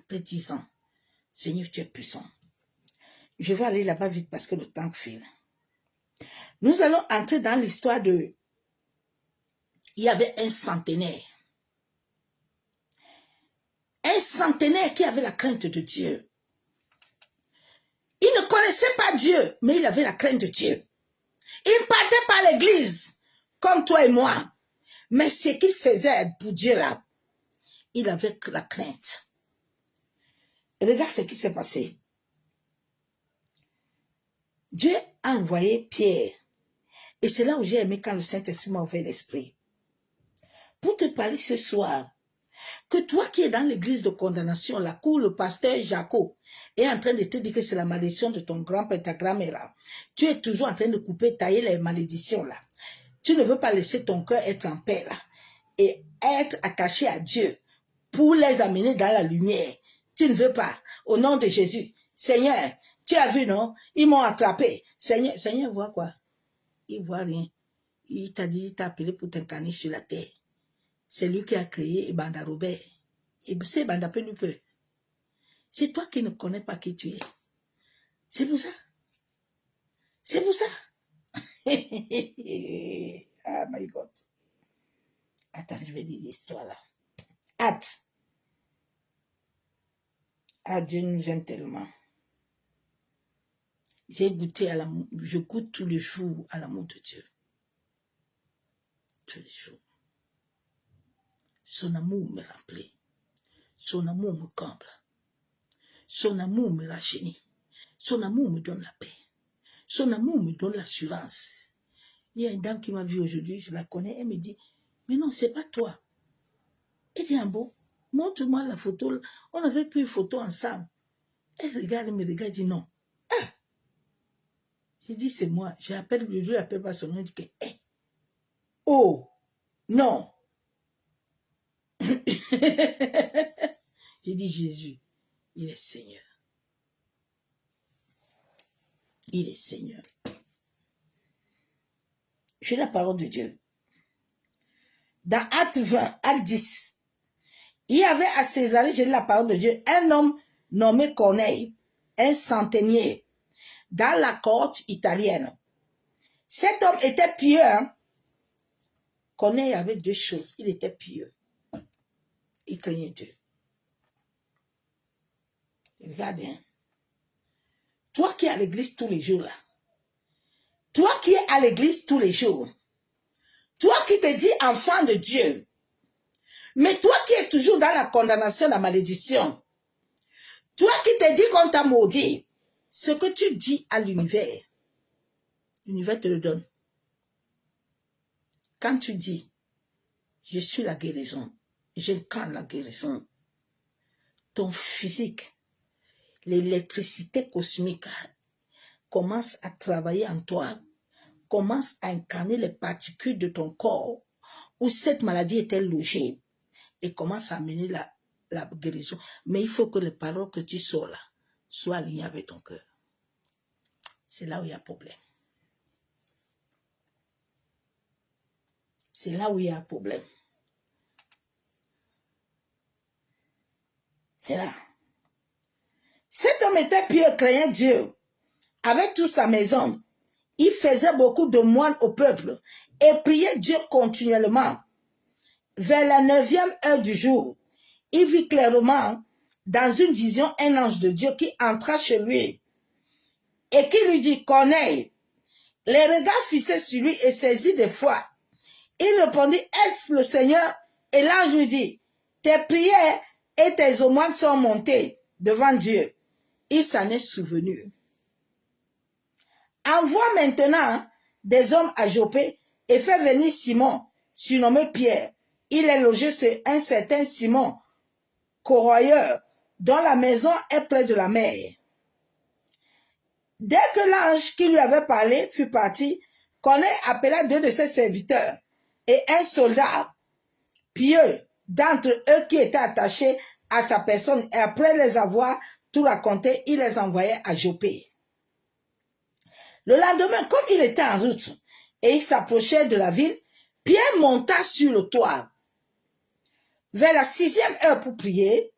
Speaker 1: Après 10 ans, Seigneur, tu es puissant. Je vais aller là-bas vite parce que le temps file. Nous allons entrer dans l'histoire de... Il y avait un centenaire. Un centenaire qui avait la crainte de Dieu. Il ne connaissait pas Dieu, mais il avait la crainte de Dieu. Il ne partait pas à l'église, comme toi et moi. Mais ce qu'il faisait pour Dieu là, il avait la crainte. Et regarde ce qui s'est passé. Dieu a envoyé Pierre. Et c'est là où j'ai aimé quand le Saint-Esprit m'a ouvert l'esprit. Pour te parler ce soir, que toi qui es dans l'église de condamnation, la cour, le pasteur Jacob, est en train de te dire que c'est la malédiction de ton grand-père, ta grand-mère là. Tu es toujours en train de couper, tailler les malédictions là. Tu ne veux pas laisser ton cœur être en paix là. Et être attaché à Dieu pour les amener dans la lumière. Tu ne veux pas. Au nom de Jésus. Seigneur, tu as vu, non? Ils m'ont attrapé. Seigneur voit quoi? Il voit rien. Il t'a dit, il t'a appelé pour t'incarner sur la terre. C'est lui qui a créé Banda Robert. Et c'est Banda Pelupe. C'est toi qui ne connais pas qui tu es. C'est pour ça. C'est pour ça. Ah, my God. Attends, je vais dire l'histoire là. Hâte. Ah, Dieu nous aime tellement. J'ai goûté à l'amour. Je goûte tous les jours à l'amour de Dieu. Tous les jours. Son amour me remplit. Son amour me comble. Son amour me rajeunit. Son amour me donne la paix. Son amour me donne l'assurance. Il y a une dame qui m'a vue aujourd'hui, je la connais, elle me dit, mais non, c'est pas toi. Elle dit, ah bon, montre-moi la photo. On avait pris une photo ensemble. Elle regarde, elle me regarde, dit non. Ah! J'ai dit, c'est moi. Je l'appelle pas son nom, je dis que, hey. Oh, non. J'ai dit, Jésus, il est Seigneur. Il est Seigneur. J'ai la parole de Dieu. Dans Acte 20, Acte 10, il y avait à Césarée, j'ai la parole de Dieu, un homme nommé Corneille, un centenier, dans la cohorte italienne. Cet homme était pieux. Hein? Corneille avait deux choses. Il était pieux. Il craignait Dieu. Regarde bien. Toi qui es à l'église tous les jours là, toi qui es à l'église tous les jours, toi qui te dis enfant de Dieu, mais toi qui es toujours dans la condamnation, la malédiction, toi qui te dis qu'on t'a maudit, ce que tu dis à l'univers, l'univers te le donne. Quand tu dis, je suis la guérison, j'incarne la guérison, ton physique, l'électricité cosmique commence à travailler en toi, commence à incarner les particules de ton corps où cette maladie était logée et commence à amener la guérison. Mais il faut que les paroles que tu sors là soient alignées avec ton cœur. C'est là où il y a problème. C'est là où il y a un problème. C'est là. Cet homme était pieux, craignait Dieu. Avec toute sa maison, il faisait beaucoup de moines au peuple et priait Dieu continuellement. Vers la 9e heure du jour, il vit clairement dans une vision un ange de Dieu qui entra chez lui et qui lui dit, Corneille. Les regards fixés sur lui et saisis de foi. Il répondit, est-ce le Seigneur? Et l'ange lui dit, tes prières et tes aumônes sont montées devant Dieu. Il s'en est souvenu. Envoie maintenant des hommes à Joppé et fais venir Simon, surnommé Pierre. Il est logé chez un certain Simon, corroyeur, dont la maison est près de la mer. Dès que l'ange qui lui avait parlé fut parti, Corneille appela 2 de ses serviteurs et un soldat pieux d'entre eux qui étaient attachés à sa personne, et après les avoir tout raconté, il les envoyait à Joppé. Le lendemain, comme il était en route et il s'approchait de la ville, Pierre monta sur le toit. Vers la 6e heure pour prier,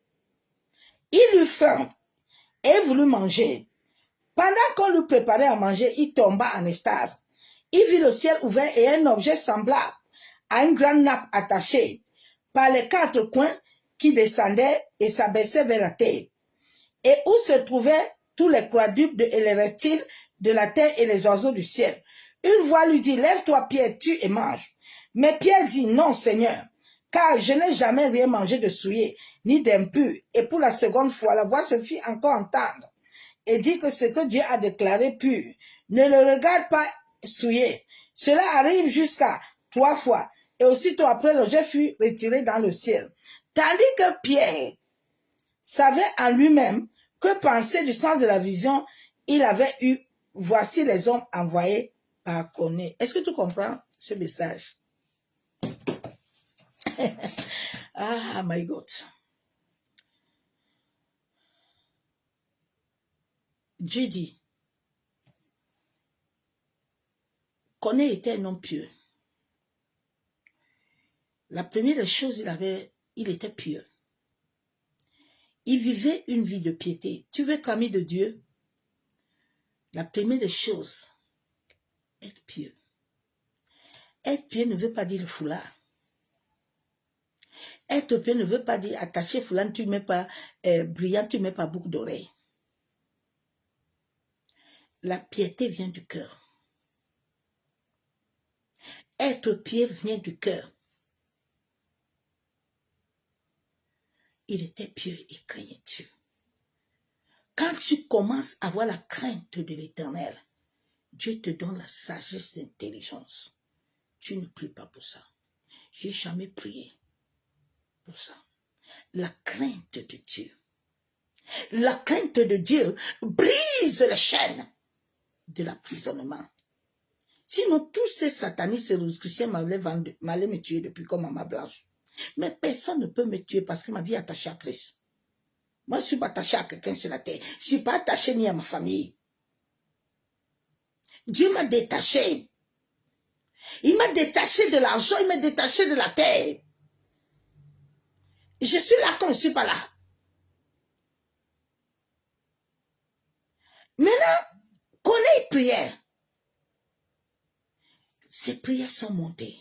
Speaker 1: il eut faim et voulut manger. Pendant qu'on lui préparait à manger, il tomba en extase. Il vit le ciel ouvert et un objet semblable à une grande nappe attachée par les 4 coins qui descendait et s'abaissait vers la terre, et où se trouvaient tous les quadrupes et les reptiles de la terre et les oiseaux du ciel. Une voix lui dit, lève-toi Pierre, tue et mange. Mais Pierre dit, non Seigneur, car je n'ai jamais rien mangé de souillé, ni d'impur. Et pour la seconde fois, la voix se fit encore entendre et dit que ce que Dieu a déclaré pur, ne le regarde pas souillé. Cela arrive jusqu'à 3 fois. Et aussitôt après, l'objet fut retiré dans le ciel. Tandis que Pierre savait en lui-même que penser du sens de la vision, il avait eu, voici les hommes envoyés par Corneille. Est-ce que tu comprends ce message? Ah, my God. Dieu dit, Corneille était un homme pieux. La première des choses, il était pieux. Il vivait une vie de piété. Tu veux être ami de Dieu? La première des choses, être pieux. Être pieux ne veut pas dire le foulard. Être pieux ne veut pas dire attaché foulard, tu ne mets pas brillant, tu ne mets pas boucle d'oreille. La piété vient du cœur. Être pieux vient du cœur. Il était pieux et craignait Dieu. Quand tu commences à avoir la crainte de l'Éternel, Dieu te donne la sagesse et l'intelligence. Tu ne pries pas pour ça. J'ai jamais prié pour ça. La crainte de Dieu. La crainte de Dieu brise les chaînes de l'emprisonnement. Sinon, tous ces satanistes et rosicruciens m'allaient me tuer depuis comme Maman Blanche. Mais personne ne peut me tuer parce que ma vie est attachée à Christ. Moi, je ne suis pas attaché à quelqu'un sur la terre. Je ne suis pas attaché ni à ma famille. Dieu m'a détaché. Il m'a détaché de l'argent, il m'a détaché de la terre. Je suis là quand je ne suis pas là. Maintenant, connais prière. Ces prières sont montées.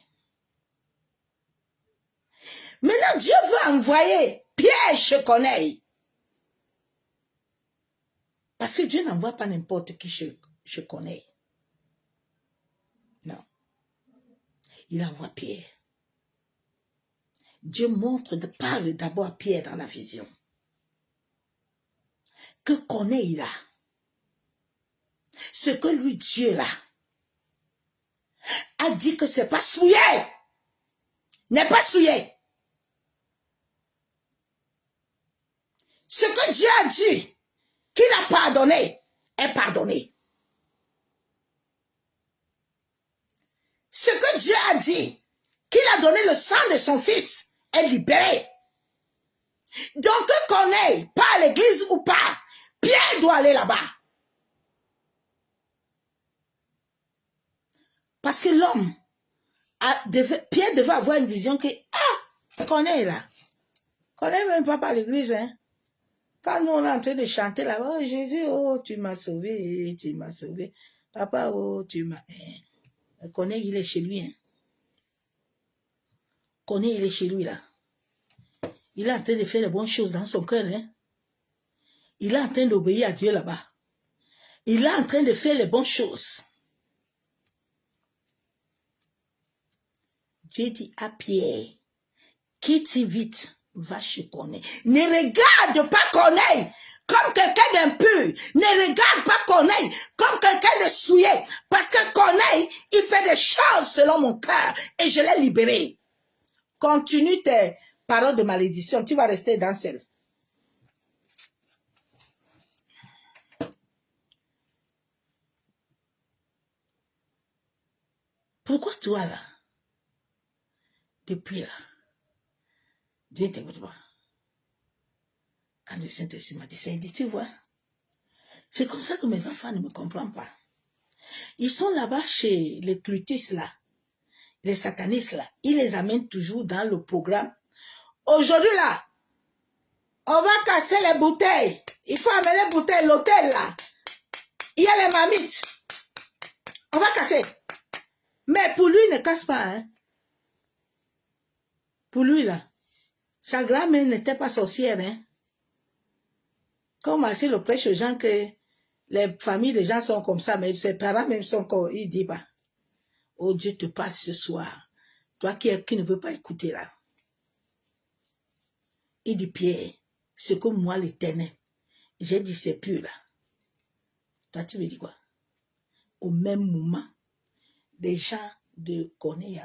Speaker 1: Maintenant, Dieu veut envoyer Pierre chez Corneille. Parce que Dieu n'envoie pas n'importe qui chez Corneille. Non. Il envoie Pierre. Dieu parle d'abord à Pierre dans la vision. Que Corneille là, ce que lui Dieu là, a dit que c'est pas souillé, n'est pas souillé. Ce que Dieu a dit, qu'il a pardonné est pardonné. Ce que Dieu a dit, qu'il a donné le sang de son fils, est libéré. Donc, qu'on aille pas à l'église ou pas, Pierre doit aller là-bas. Parce que l'homme, Pierre devait avoir une vision que, qu'on est là. Qu'on n'est même pas à l'église, hein. Quand nous, on est en train de chanter là-bas, oh Jésus, oh, tu m'as sauvé, tu m'as sauvé. Papa, oh, tu m'as... Qu'on est, il est chez lui, hein. Qu'on est, il est chez lui, là. Il est en train de faire les bonnes choses dans son cœur, hein. Il est en train d'obéir à Dieu là-bas. Il est en train de faire les bonnes choses. Dieu dit à Pierre, quitte vite, va chez Corneille. Ne regarde pas Corneille comme quelqu'un d'impur. Ne regarde pas Corneille comme quelqu'un de souillé. Parce que Corneille, il fait des choses selon mon cœur et je l'ai libéré. Continue tes paroles de malédiction, tu vas rester dans celle. Pourquoi toi là, depuis là, Dieu ne t'écoute pas? Quand le Saint-Esprit m'a dit ça, il dit, tu vois, c'est comme ça que mes enfants ne me comprennent pas. Ils sont là-bas chez les cultistes là, les satanistes là, ils les amènent toujours dans le programme. Aujourd'hui là, on va casser les bouteilles. Il faut amener les bouteilles, l'hôtel là. Il y a les mamites. On va casser. Mais pour lui, il ne casse pas. Hein. Pour lui là, sa grand-mère n'était pas sorcière. Hein. Comme Marcel le prêche aux gens que les familles des gens sont comme ça, mais ses parents même sont comme, il dit pas. Oh Dieu te parle ce soir. Toi qui ne veux pas écouter là. Il dit Pierre, c'est comme moi l'Éternel. J'ai dit c'est pur là. Toi tu me dis quoi? Au même moment, des gens de Corneille.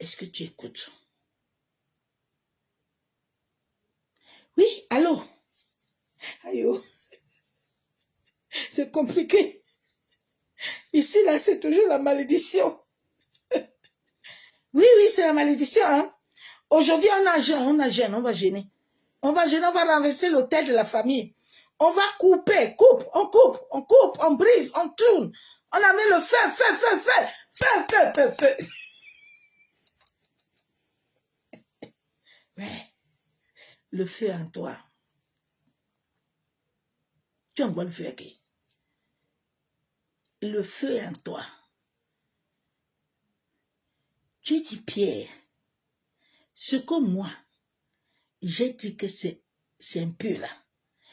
Speaker 1: Est-ce que tu écoutes? Oui, allô? Aïe, c'est compliqué. Ici, là, c'est toujours la malédiction. Oui, c'est la malédiction. Hein? Aujourd'hui, on va gêner. On va gêner, on va renverser l'autel de la famille. On va couper, on brise, on tourne. On amène le feu. Ouais. Le feu en toi. Tu envoies le feu à qui? Le feu en toi. Tu dis Pierre, ce que moi, j'ai dit que c'est un peu là.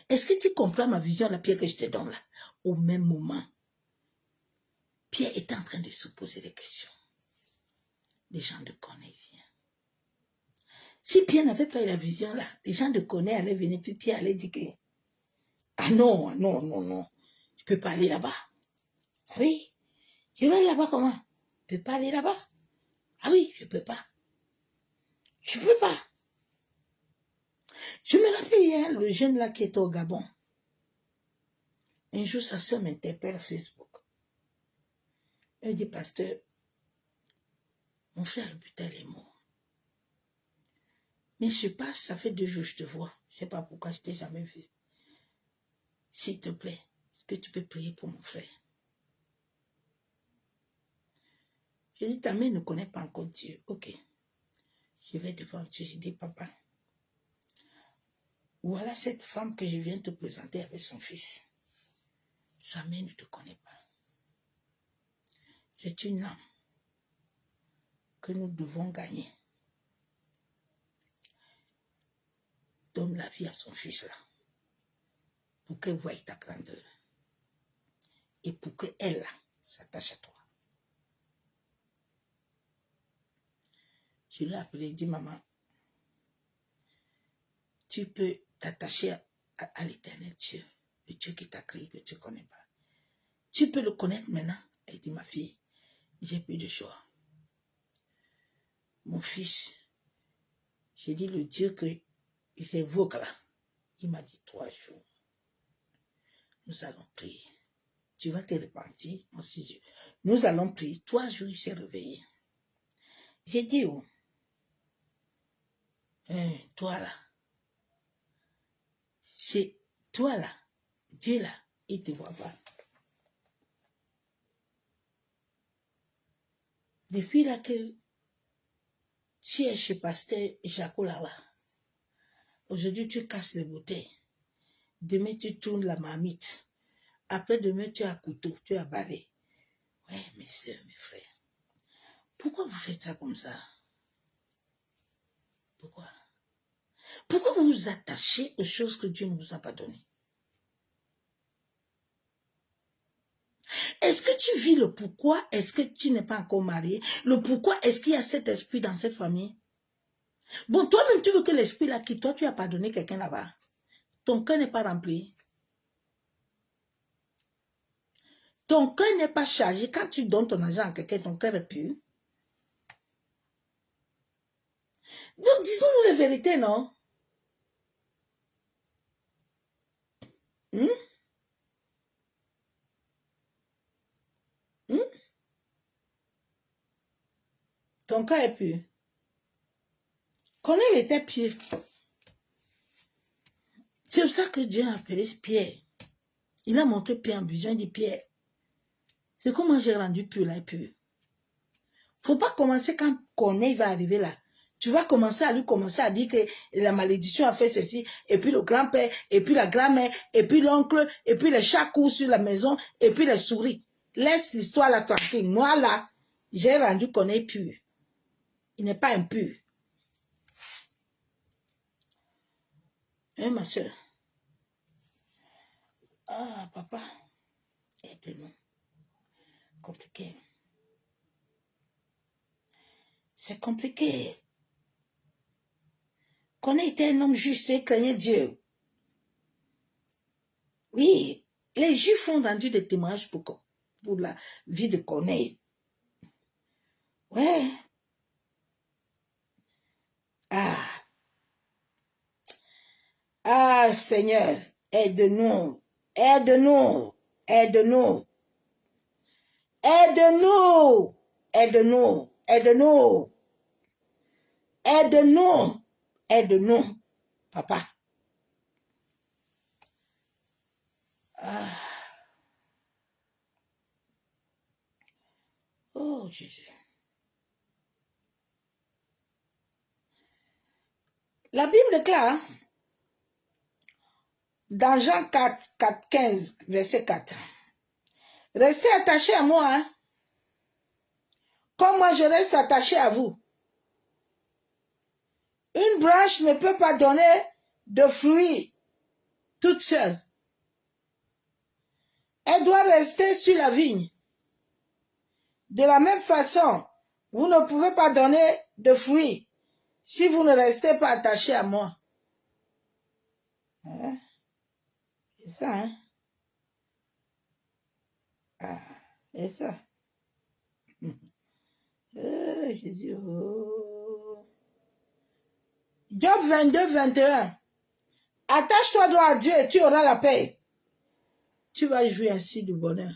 Speaker 1: Est-ce que tu comprends ma vision, la Pierre, que je te donne là? Au même moment, Pierre est en train de se poser des questions. Les gens de Corneille viennent. Si Pierre n'avait pas eu la vision là, les gens de Corneille allaient venir, puis Pierre allait dire que ah non, je ne peux pas aller là-bas. Ah oui, je vais aller là-bas comment? Je ne peux pas aller là-bas. Ah oui, je ne peux pas. Je ne peux pas. Je me rappelle hier, le jeune là qui était au Gabon. Un jour, sa soeur m'interpelle sur Facebook. Elle dit, pasteur, mon frère l'hôpital est mort. Mais je passe, ça fait 2 jours que je te vois. Je ne sais pas pourquoi je ne t'ai jamais vu. S'il te plaît, est-ce que tu peux prier pour mon frère? Je dis, ta mère ne connaît pas encore Dieu. Ok. Je vais devant Dieu. Je dis, papa, voilà cette femme que je viens te présenter avec son fils. Sa mère ne te connaît pas. C'est une âme que nous devons gagner. Donne la vie à son fils là. Pour qu'elle voie ta grandeur. Et pour qu'elle là s'attache à toi. Je l'ai appelé et dit, maman, tu peux t'attacher à l'Éternel Dieu, le Dieu qui t'a créé, que tu ne connais pas. Tu peux le connaître maintenant. Elle dit, ma fille, j'ai plus de choix. Mon fils, j'ai dit, le Dieu que j'évoque là. Il m'a dit 3 jours. Nous allons prier. Tu vas te repentir. Nous allons prier. 3 jours, il s'est réveillé. J'ai dit, oh, toi là, c'est toi là, Dieu là, il ne te voit pas. Depuis là que tu es chez Pasteur Jaco là-bas, aujourd'hui tu casses les bouteilles, demain tu tournes la marmite, après demain tu as un couteau, tu as barré. Ouais, mes soeurs, mes frères, pourquoi vous faites ça comme ça? Pourquoi? Pourquoi vous vous attachez aux choses que Dieu ne vous a pas données? Est-ce que tu vis le pourquoi? Est-ce que tu n'es pas encore marié? Le pourquoi est-ce qu'il y a cet esprit dans cette famille? Bon, toi-même, tu veux que l'esprit là quitte. Toi, tu as pardonné quelqu'un là-bas. Ton cœur n'est pas rempli. Ton cœur n'est pas chargé. Quand tu donnes ton argent à quelqu'un, ton cœur est pur. Donc, disons-nous la vérité, non? Hmm? Hmm? Ton cœur est pur. Corneille était pur. C'est pour ça que Dieu a appelé Pierre. Il a montré Pierre en vision, il dit Pierre. C'est comment j'ai rendu pur là, pur. Faut pas commencer quand Corneille va arriver là. Tu vas commencer à dire que la malédiction a fait ceci, et puis le grand-père, et puis la grand-mère, et puis l'oncle, et puis les chats courent sur la maison, et puis les souris. Laisse l'histoire là tranquille. Moi là, j'ai rendu Corneille pur. Il n'est pas impur. Hein, ma soeur? Ah, papa, aide-nous. Compliqué. C'est compliqué. Corneille était un homme juste et craignait Dieu. Oui, les Juifs ont rendu des témoignages pour la vie de Corneille. Ouais. Ah. Ah, Seigneur, aide-nous. Aide-nous. Aide-nous. Aide-nous. Aide-nous. Aide-nous. Aide-nous. Aide-nous. Papa. Ah. Oh, Jésus. La Bible déclare, dans Jean 4, 15, verset 4, restez attachés à moi, hein, comme moi je reste attaché à vous. Une branche ne peut pas donner de fruits toute seule. Elle doit rester sur la vigne. De la même façon, vous ne pouvez pas donner de fruits si vous ne restez pas attaché à moi. Hein? C'est ça, hein? Ah, c'est ça. Jésus. Oh. Job 22, 21. Attache-toi donc à Dieu et tu auras la paix. Tu vas jouir ainsi du bonheur.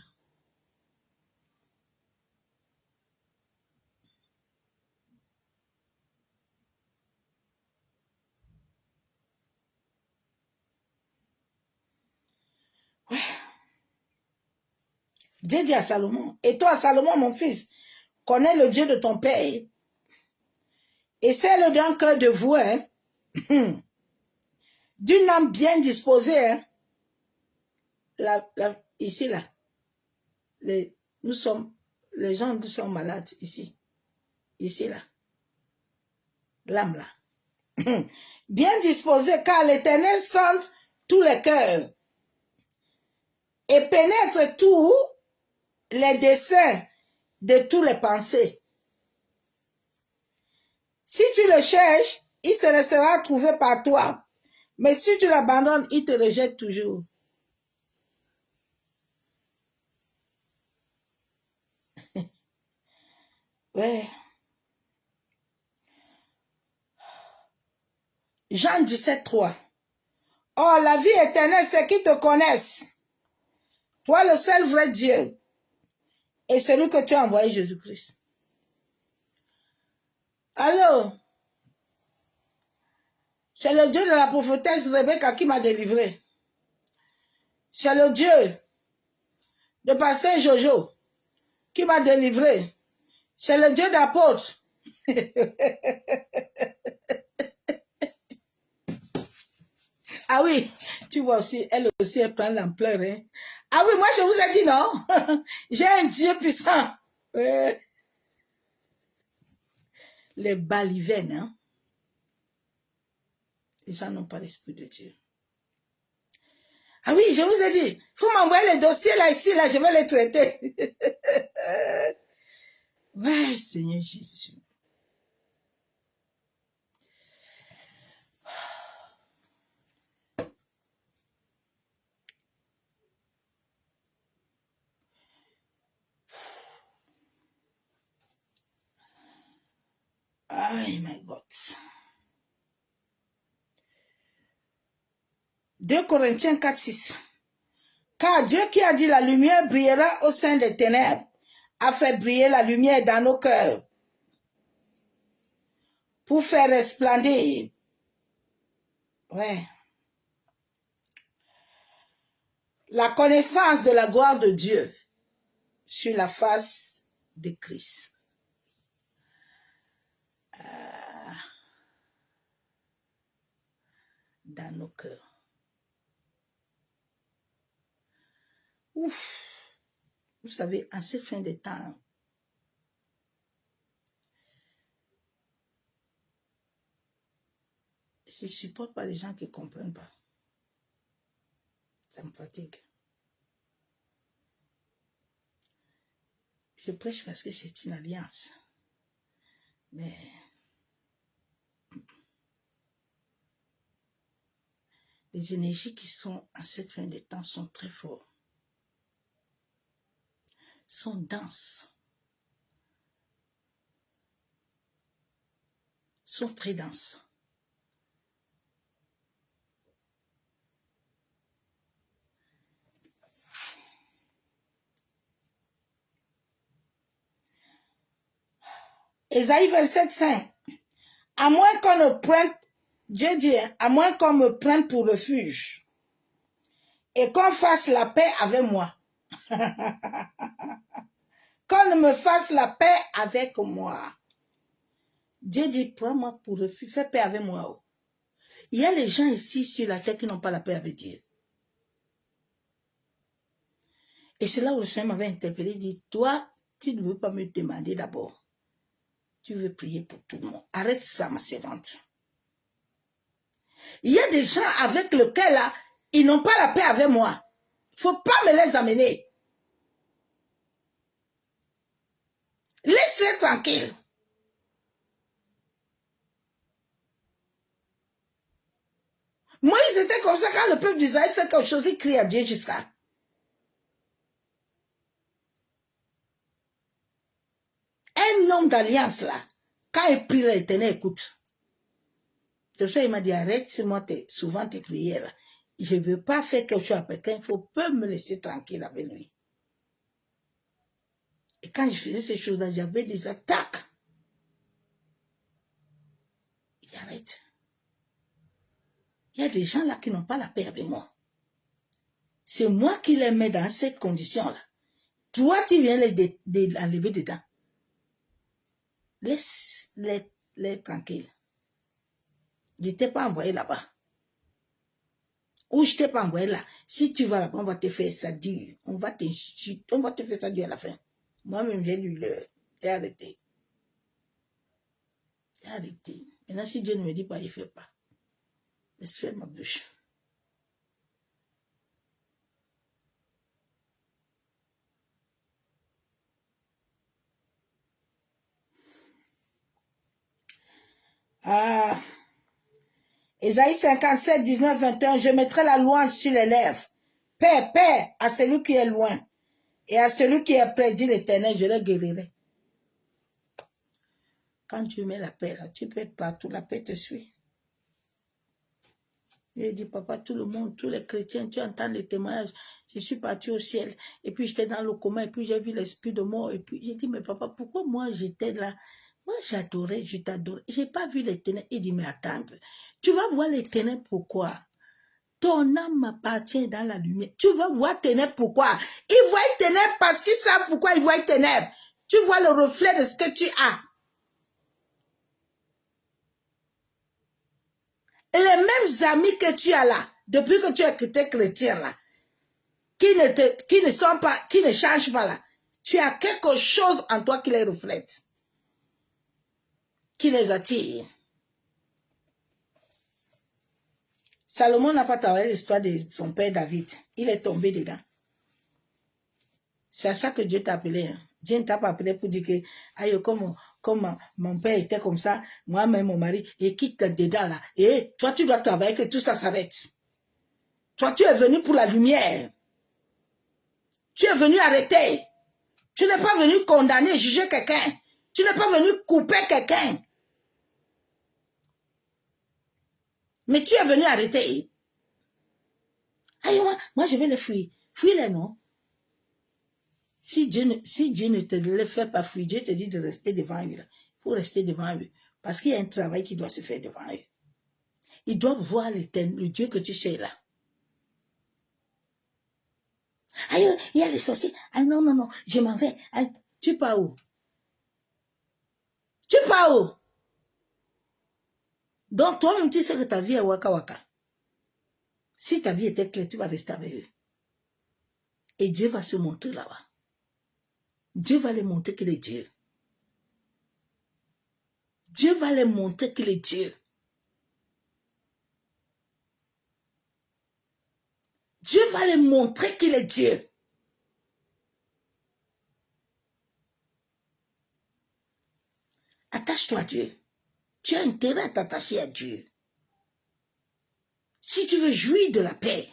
Speaker 1: Ouais. Dieu dit à Salomon, et toi Salomon mon fils, connais le Dieu de ton père, et c'est le d'un cœur de vous, hein, d'une âme bien disposée, hein. Ici là, nous sommes, les gens nous sont malades ici, là, l'âme là, bien disposée, car l'Éternel sonde tous les cœurs et pénètre tous les desseins de tous les pensées. Si tu le cherches, il se laissera trouver par toi. Mais si tu l'abandonnes, il te rejette toujours. Ouais. Jean 17, 3. Oh, la vie éternelle, c'est qu'ils te connaissent. Toi, le seul vrai Dieu. Et celui que tu as envoyé, Jésus-Christ. Allô? C'est le Dieu de la prophétesse Rebecca qui m'a délivré. C'est le Dieu de pasteur Jojo qui m'a délivré. C'est le Dieu d'apôtre. Ah oui, tu vois aussi, elle aussi, elle prend l'ampleur. Hein? Ah oui, moi je vous ai dit non. J'ai un Dieu puissant. Les balivernes, hein? Les gens n'ont pas l'esprit de Dieu. Ah oui, je vous ai dit, il faut m'envoyer les dossiers là, ici, là, je vais les traiter. Ouais, Seigneur Jésus. Oh my God. 2 Corinthiens 4, 6. Car Dieu qui a dit la lumière brillera au sein des ténèbres, a fait briller la lumière dans nos cœurs pour faire resplendir. Ouais. La connaissance de la gloire de Dieu sur la face de Christ. Dans nos cœurs. Ouf. Vous savez, en cette fin de temps, je ne supporte pas les gens qui ne comprennent pas. Ça me fatigue. Je prêche parce que c'est une alliance. Mais les énergies qui sont en cette fin de temps sont très fortes. Sont denses. Sont très denses. Ésaïe 27, 5. À moins qu'on ne prenne, Dieu dit, à moins qu'on me prenne pour refuge et qu'on fasse la paix avec moi. Qu'on ne me fasse la paix avec moi. Dieu dit, prends-moi pour refuge, fais paix avec moi. Il y a les gens ici sur la terre qui n'ont pas la paix avec Dieu. Et c'est là où le Seigneur m'avait interpellé, il dit, toi, tu ne veux pas me demander d'abord. Tu veux prier pour tout le monde. Arrête ça, ma servante. Il y a des gens avec lesquels, là, ils n'ont pas la paix avec moi. Il ne faut pas me les amener. Laisse-les tranquilles. Moïse était comme ça quand le peuple d'Israël fait quelque chose, il crie à Dieu jusqu'à. Un homme d'alliance là, quand il prie l'Éternel, écoute. C'est pour ça qu'il m'a dit, arrête-moi souvent tes prières. Je ne veux pas faire quelque chose avec quelqu'un, il faut peu me laisser tranquille avec lui. Et quand je faisais ces choses-là, j'avais des attaques. Il arrête. Il y a des gens là qui n'ont pas la paix avec moi. C'est moi qui les mets dans cette condition-là. Toi, tu viens les enlever dedans. Laisse-les tranquilles. Je ne t'ai pas envoyé là-bas. Ou je ne t'ai pas envoyé là. Si tu vas là-bas, on va te faire ça dur. On va te faire ça dur à la fin. Moi-même, j'ai lu l'heure. J'ai arrêté. J'ai arrêté. Maintenant, si Dieu ne me dit pas, il ne fait pas. Laisse faire ma bouche. Ah. Ésaïe 57, 19, 21. Je mettrai la louange sur les lèvres. Paix, paix à celui qui est loin. Et à celui qui est près, dit l'Éternel, je le guérirai. Quand tu mets la paix là, tu peux être partout, la paix te suit. Il dit, papa, tout le monde, tous les chrétiens, tu entends les témoignages. Je suis parti au ciel. Et puis, j'étais dans le coma. Et puis, j'ai vu l'esprit de mort. Et puis, j'ai dit, mais papa, pourquoi moi, j'étais là? Moi, j'adorais, je t'adorais. J'ai pas vu les ténèbres. Il dit, mais attends, tu vas voir les ténèbres, pourquoi? Ton âme appartient dans la lumière. Tu vas voir ténèbres, pourquoi? Ils voient ténèbres parce qu'ils savent pourquoi ils voient ténèbres. Tu vois le reflet de ce que tu as. Et les mêmes amis que tu as là, depuis que tu es chrétien là, qui ne changent pas là, tu as quelque chose en toi qui les reflète, qui les attire. Salomon n'a pas travaillé l'histoire de son père David. Il est tombé dedans. C'est à ça que Dieu t'a appelé. Hein. Dieu ne t'a pas appelé pour dire que, aïe, comme mon père était comme ça, moi-même, mon mari, et quitte dedans là. Et toi, tu dois travailler que tout ça s'arrête. Toi, tu es venu pour la lumière. Tu es venu arrêter. Tu n'es pas venu condamner, juger quelqu'un. Tu n'es pas venu couper quelqu'un. Mais tu es venu arrêter. Aïe, moi, je vais les fuir. Fuis-les, non? Si Dieu ne te le fait pas fuir, Dieu te dit de rester devant eux. Il faut rester devant eux. Parce qu'il y a un travail qui doit se faire devant eux. Ils doivent voir le Dieu que tu sais là. Aïe, il y a les sorciers. Ah non, non, non, je m'en vais. Aïe, tu pars où? Tu pars où? Donc toi-même, tu sais que ta vie est waka waka. Si ta vie était claire, tu vas rester avec eux. Et Dieu va se montrer là-bas. Dieu va les montrer qu'il est Dieu. Dieu va les montrer qu'il est Dieu. Dieu va les montrer qu'il est Dieu. Attache-toi à Dieu. Tu as intérêt à t'attacher à Dieu. Si tu veux jouir de la paix,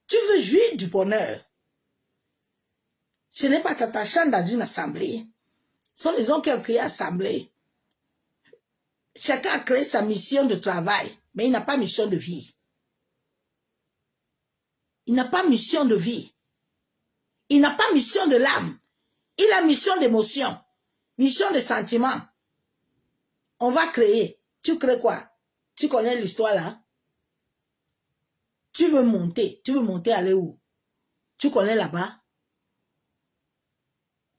Speaker 1: tu veux jouir du bonheur, ce n'est pas t'attachant dans une assemblée. Ce sont les gens qui ont créé l'assemblée. Chacun a créé sa mission de travail, mais il n'a pas mission de vie. Il n'a pas mission de vie. Il n'a pas mission de l'âme. Il a mission d'émotion, mission de sentiment. On va créer. Tu crées quoi? Tu connais l'histoire là? Tu veux monter aller où? Tu connais là-bas?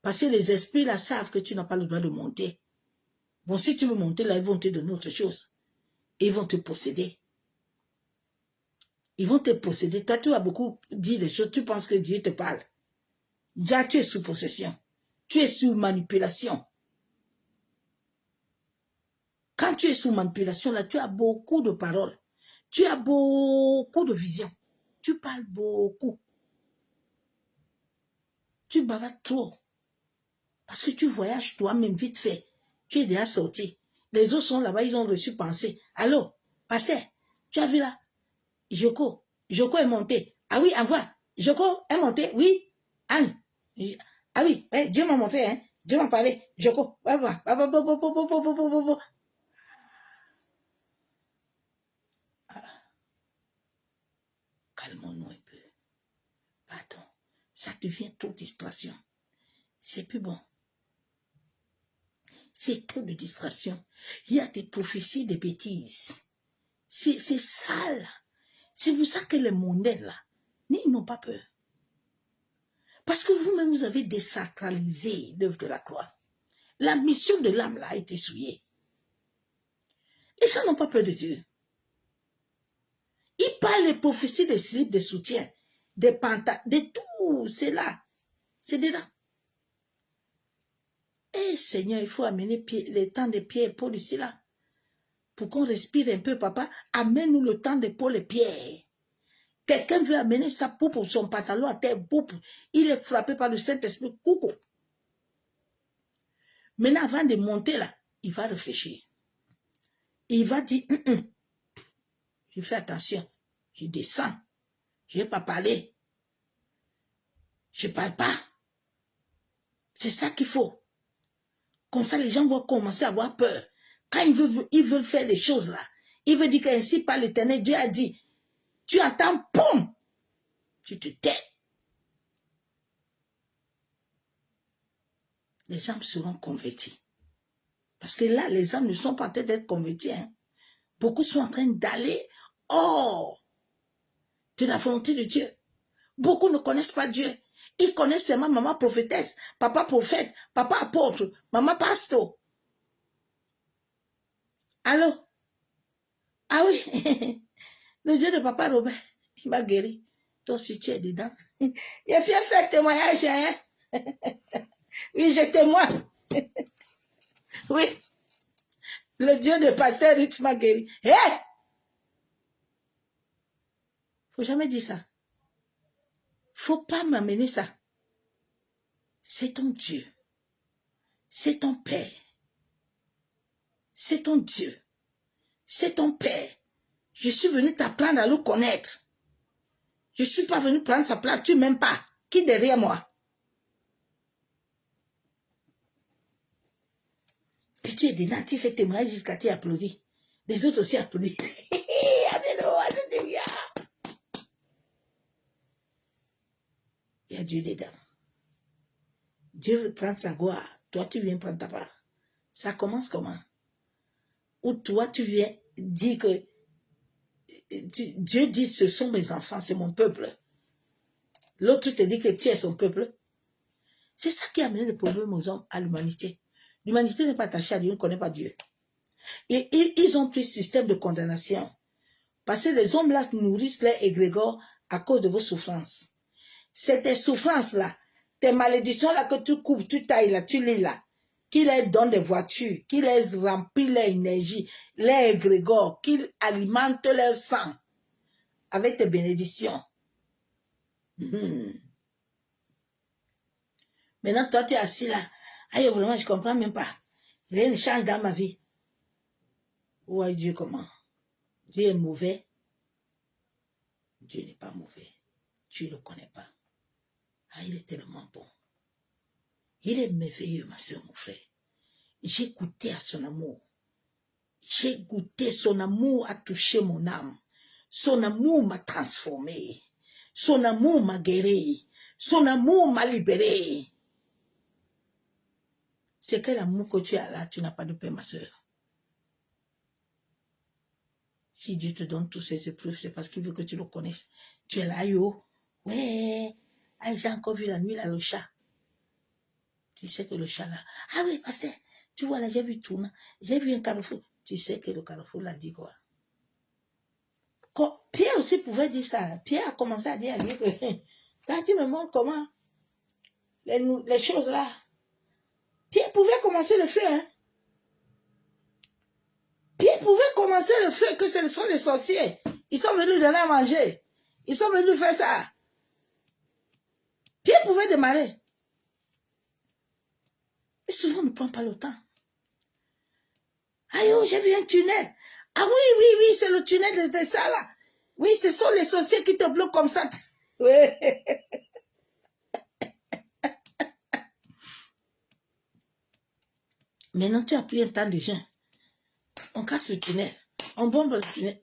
Speaker 1: Parce que les esprits là savent que tu n'as pas le droit de monter. Bon, si tu veux monter là, ils vont te donner autre chose. Et ils vont te posséder. Ils vont te posséder. Toi, tu as beaucoup dit des choses, tu penses que Dieu te parle. Déjà, tu es sous possession. Tu es sous manipulation. Quand tu es sous manipulation, là, tu as beaucoup de paroles. Tu as beaucoup de visions. Tu parles beaucoup. Tu bavardes trop. Parce que tu voyages toi-même vite fait. Tu es déjà sorti. Les autres sont là-bas, ils ont reçu pensée. Allô, pasteur, tu as vu là? Joko est monté. Ah oui, envoie. Joko est monté, oui. Anne. Ah oui, Dieu m'a montré, hein. Dieu m'a parlé. Joko. Calmons-nous un peu. Pardon. Ça devient trop distraction. C'est plus bon. C'est trop de distraction. Il y a des prophéties, des bêtises. C'est sale. C'est pour ça que les mondains, là, ils n'ont pas peur. Parce que vous-même, vous avez désacralisé l'œuvre de la croix. La mission de l'âme, là, a été souillée. Les gens n'ont pas peur de Dieu. Ils parlent des prophéties, des slips, des soutiens, des pantalons, de tout. C'est là. C'est dedans. Eh Seigneur, il faut amener le temps de Pierre et Paul ici, là. Pour qu'on respire un peu, papa. Amène-nous le temps de Paul et Pierre. Quelqu'un veut amener sa poupe, son pantalon à terre, poupe. Il est frappé par le Saint-Esprit. Coucou. Maintenant, avant de monter là, il va réfléchir. Et il va dire, je fais attention. Je descends. Je ne vais pas parler. Je ne parle pas. C'est ça qu'il faut. Comme ça, les gens vont commencer à avoir peur. Quand ils veulent faire des choses là, Il veut dire qu'ainsi par l'Éternel, Dieu a dit, tu entends, poum, tu te tais. Les âmes seront converties. Parce que là, les âmes ne sont pas en train d'être converties. Hein. Beaucoup sont en train d'aller hors de la volonté de Dieu. Beaucoup ne connaissent pas Dieu. Ils connaissent seulement maman prophétesse, papa prophète, papa apôtre, maman pasteur. Allô? Ah oui, le Dieu de papa Robert, il m'a guéri. Toi aussi, tu es dedans. Il a fait témoignage, hein? Oui, je témoigne. Oui, le Dieu de pasteur Ruth m'a guéri. Hé! Hey! Faut jamais dire ça. Faut pas m'amener ça. C'est ton Dieu. C'est ton Père. C'est ton Dieu. C'est ton Père. Je suis venu t'apprendre à le connaître. Je ne suis pas venu prendre sa place. Tu m'aimes pas. Qui derrière moi? Puis tu es dedans, tu fais témoignage jusqu'à tu applaudis. Les autres aussi applaudissent. Alléluia. Il y a Dieu dedans. Dieu veut prendre sa gloire. Toi, tu viens prendre ta part. Ça commence comment? Ou toi, tu viens dire que Dieu dit, ce sont mes enfants, c'est mon peuple. L'autre te dit que tu es son peuple. C'est ça qui a amené le problème aux hommes, à l'humanité. L'humanité n'est pas attachée à Dieu, ne connaît pas Dieu. Et ils ont pris ce système de condamnation. Parce que les hommes-là nourrissent les égrégores à cause de vos souffrances. C'est tes souffrances-là, tes malédictions-là que tu coupes, tu tailles là, tu lis là, qui les donne des voitures, qui les remplit leur énergie, les égrégores, qui alimentent leur sang avec tes bénédictions. Maintenant, toi, tu es assis là. Aïe, vraiment, je ne comprends même pas. Rien ne change dans ma vie. Ouais, Dieu, comment? Dieu est mauvais. Dieu n'est pas mauvais. Tu ne le connais pas. Ah, il est tellement bon. Il est merveilleux, ma soeur, mon frère. J'ai goûté à son amour. J'ai goûté, son amour a touché mon âme. Son amour m'a transformé. Son amour m'a guéri. Son amour m'a libéré. C'est quel amour que tu as là, tu n'as pas de paix, ma soeur. Si Dieu te donne toutes ces épreuves, c'est parce qu'il veut que tu le connaisses. Tu es là, yo. Ouais. Ah, j'ai encore vu la nuit, là, le chat. Tu sais que le chat, là. Ah oui, pasteur. Tu vois, là, j'ai vu tout. J'ai vu un carrefour. Tu sais que le carrefour l'a dit quoi? Pierre aussi pouvait dire ça. Pierre a commencé à dire que quand tu me montres comment les choses là, Pierre pouvait commencer le feu. Hein? Pierre pouvait commencer le feu, que ce sont les sorciers. Ils sont venus donner à manger. Ils sont venus faire ça. Pierre pouvait démarrer. Et souvent, on ne prend pas le temps. Aïe, oh, j'ai vu un tunnel. Ah oui, c'est le tunnel de ça là. Oui, ce sont les sorciers qui te bloquent comme ça. Oui. Maintenant, tu as pris un temps de jeûne. On casse le tunnel. On bombe le tunnel.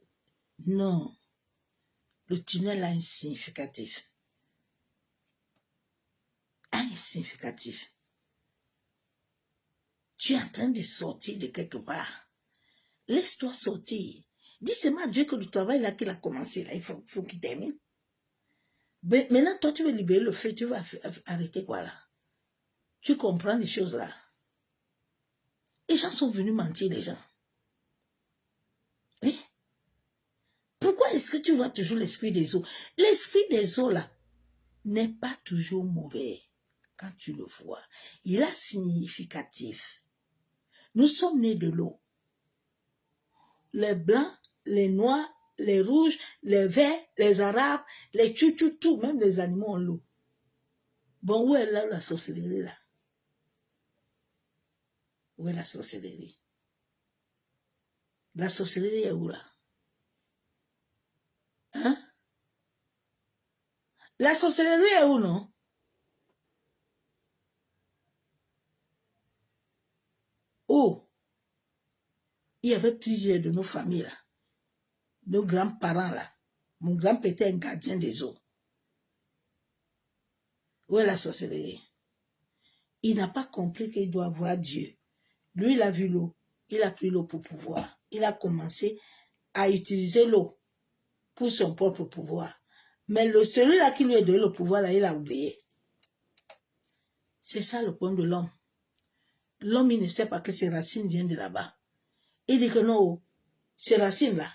Speaker 1: Non. Le tunnel a un significatif. Un significatif. Tu es en train de sortir de quelque part. Laisse-toi sortir. Dis seulement à Dieu que le travail là qu'il a commencé, là, il faut qu'il termine. Mais maintenant, toi, tu veux libérer le feu, tu vas arrêter quoi là? Tu comprends les choses là. Les gens sont venus mentir, les gens. Oui. Pourquoi est-ce que tu vois toujours l'esprit des eaux? L'esprit des eaux là n'est pas toujours mauvais quand tu le vois. Il est significatif. Nous sommes nés de l'eau. Les blancs, les noirs, les rouges, les verts, les arabes, les tchou-tchou, tout, même les animaux ont l'eau. Bon, où est là la sorcellerie là? Où est la sorcellerie? La sorcellerie est où là? Hein? La sorcellerie est où, non? Oh! Il y avait plusieurs de nos familles là. nos grands-parents là. Mon grand-père était un gardien des eaux. Où est la sorcellerie? Il n'a pas compris qu'il doit voir Dieu. Lui, il a vu l'eau. Il a pris l'eau pour pouvoir. Il a commencé à utiliser l'eau pour son propre pouvoir. Mais celui-là qui lui a donné le pouvoir, là, il a oublié. C'est ça le point de l'homme. L'homme, il ne sait pas que ses racines viennent de là-bas. Il dit que non, ces racines-là,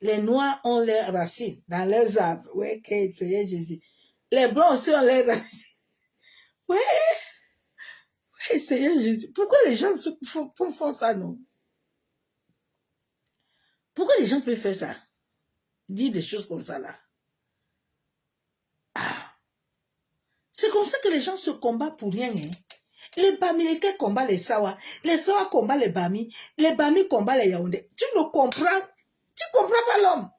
Speaker 1: les Noirs ont leurs racines dans leurs arbres. Oui, Seigneur Jésus. Les Blancs aussi ont leurs racines. Oui, oui, Seigneur Jésus. Pourquoi les gens font ça, non? Pourquoi les gens peuvent faire ça? Dire des choses comme ça, là. Ah. C'est comme ça que les gens se combattent pour rien, hein. Les Bamileke combattent les Sawa combattent les Bami combattent les Yaoundé. Tu comprends pas l'homme.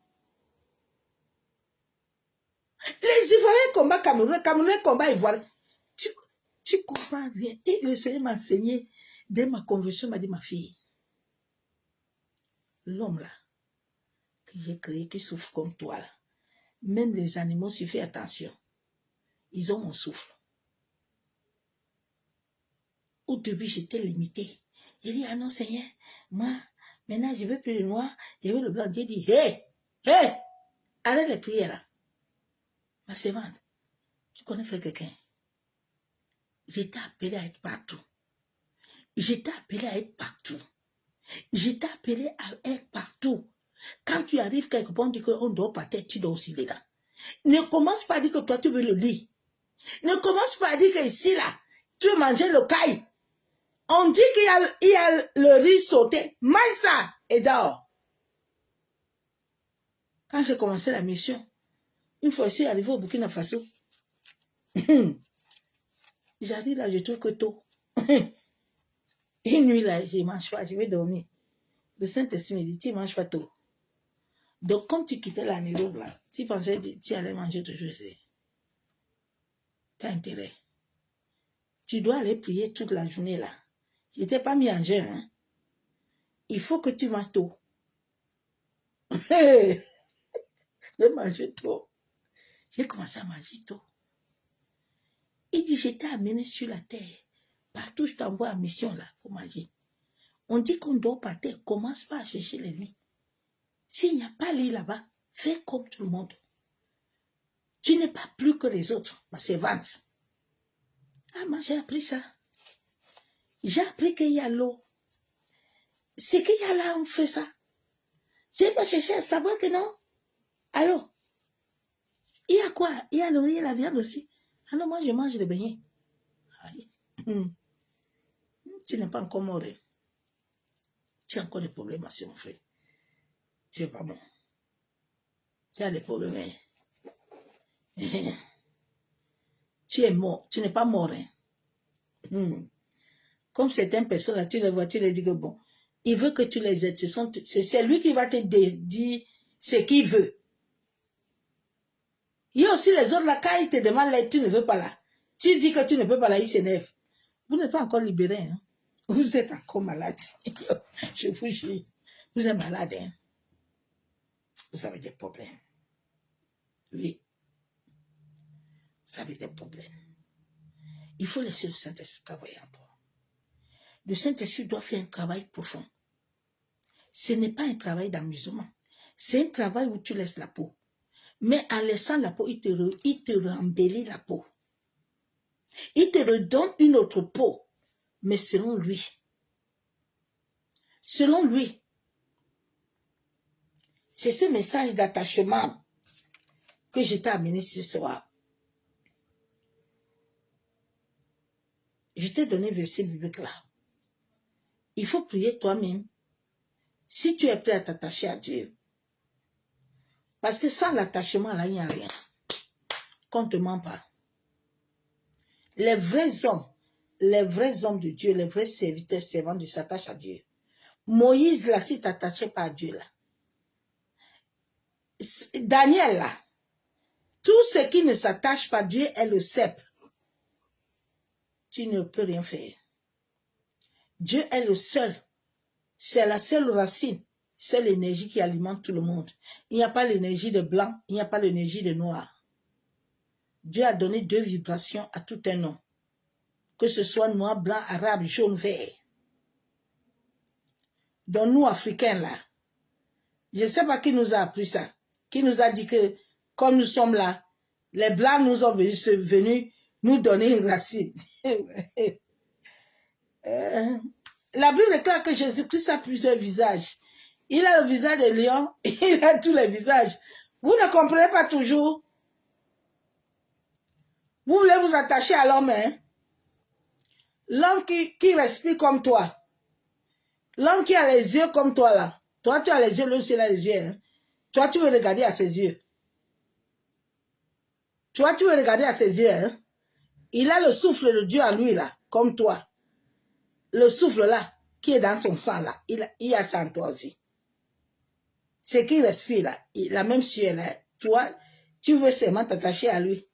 Speaker 1: Les Ivoiriens combattent Camerounais combattent Ivoiriens. Tu comprends rien. Et le Seigneur m'a enseigné, dès ma conversion, m'a dit, ma fille, l'homme là, que j'ai créé, qui souffre comme toi là, même les animaux, si fais attention, ils ont mon souffle. Au début, j'étais limitée. J'ai dit, ah non, Seigneur, moi, maintenant, je veux plus le noir, je veux le blanc. J'ai dit, hé, arrête les prières là. Ma servante, tu connais faire quelqu'un. J'étais appelée à être partout. J'étais appelée à être partout. J'étais appelée à être partout. Quand tu arrives quelque part, on dit qu'on dort par terre, tu dors aussi dedans. Ne commence pas à dire que toi, tu veux le lit. Ne commence pas à dire que ici, là, tu veux manger le caille. On dit qu'il y a le riz sauté. Mange ça et dors. Quand j'ai commencé la mission, une fois je suis arrivé au Burkina Faso, j'arrive là, je trouve que tôt. Une nuit là, je ne mange pas, je vais dormir. Le Saint-Esprit me dit, tu ne manges pas tôt. Donc, comme tu quittais la Nairobi là, tu pensais que tu allais manger toujours. Tu as intérêt. Tu dois aller prier toute la journée là. Je n'étais pas mis en jeûne. Hein? Il faut que tu manges tôt. J'ai mangé tôt. J'ai commencé à manger tôt. Il dit, je t'ai amené sur la terre. Partout, je t'envoie en mission là pour manger. On dit qu'on dort par terre. Commence pas à chercher les lits. S'il n'y a pas de lit là-bas, fais comme tout le monde. Tu n'es pas plus que les autres, ma servante. Ah, moi, j'ai appris ça. J'ai appris qu'il y a l'eau. C'est qu'il y a là, on fait ça. J'ai pas cherché à savoir que non. Alors, il y a quoi? Il y a l'eau, il y a la viande aussi. Alors, moi, je mange le beignet. Tu n'es pas encore mort. Tu as encore des problèmes, mon frère. Tu n'es pas bon. Tu as des problèmes. Tu es mort. Tu n'es pas mort. Comme certaines personnes, là, tu les vois, tu les dis que bon, il veut que tu les aides. C'est lui qui va te dire ce qu'il veut. Il y a aussi les autres là, quand ils te demandent l'aide, tu ne veux pas là. Tu dis que tu ne peux pas là, ils s'énervent. Vous n'êtes pas encore libéré. Hein? Vous êtes encore malade. Je vous jure. Vous êtes malade. Hein? Vous avez des problèmes. Oui. Vous avez des problèmes. Il faut laisser le Saint-Esprit travailler en toi. Le Saint-Esprit doit faire un travail profond. Ce n'est pas un travail d'amusement. C'est un travail où tu laisses la peau. Mais en laissant la peau, il te rembellit la peau. Il te redonne une autre peau. Mais selon lui. Selon lui. C'est ce message d'attachement que je t'ai amené ce soir. Je t'ai donné verset biblique là. Il faut prier toi-même. Si tu es prêt à t'attacher à Dieu. Parce que sans l'attachement là, il n'y a rien. Qu'on ne te ment pas. Les vrais hommes de Dieu, les vrais serviteurs, servants de Dieu s'attachent à Dieu. Moïse là, s'il t'attachait pas à Dieu là. Daniel là. Tout ce qui ne s'attache pas à Dieu est le cep. Tu ne peux rien faire. Dieu est le seul. C'est la seule racine C'est l'énergie qui alimente tout le monde. Il n'y a pas l'énergie de blanc, il n'y a pas l'énergie de noir. Dieu a donné 2 vibrations à tout un homme. Que ce soit noir, blanc, arabe, jaune, vert. Donc nous, Africains, là, je ne sais pas qui nous a appris ça. Qui nous a dit que, comme nous sommes là, les blancs nous ont venus nous donner une racine. La Bible déclare que Jésus-Christ a plusieurs visages. Il a le visage de lion, il a tous les visages. Vous ne comprenez pas toujours. Vous voulez vous attacher à l'homme, hein? L'homme qui respire comme toi. L'homme qui a les yeux comme toi, là. Toi, tu as les yeux, lui aussi, il a les yeux. Hein? Toi, tu veux regarder à ses yeux. Toi, tu veux regarder à ses yeux. Hein? Il a le souffle de Dieu en lui, là, comme toi. Le souffle, là, qui est dans son sang, là, il y a ça en toi aussi. C'est qu'il respire, là, la même sueur, là. Toi, tu veux seulement t'attacher à lui.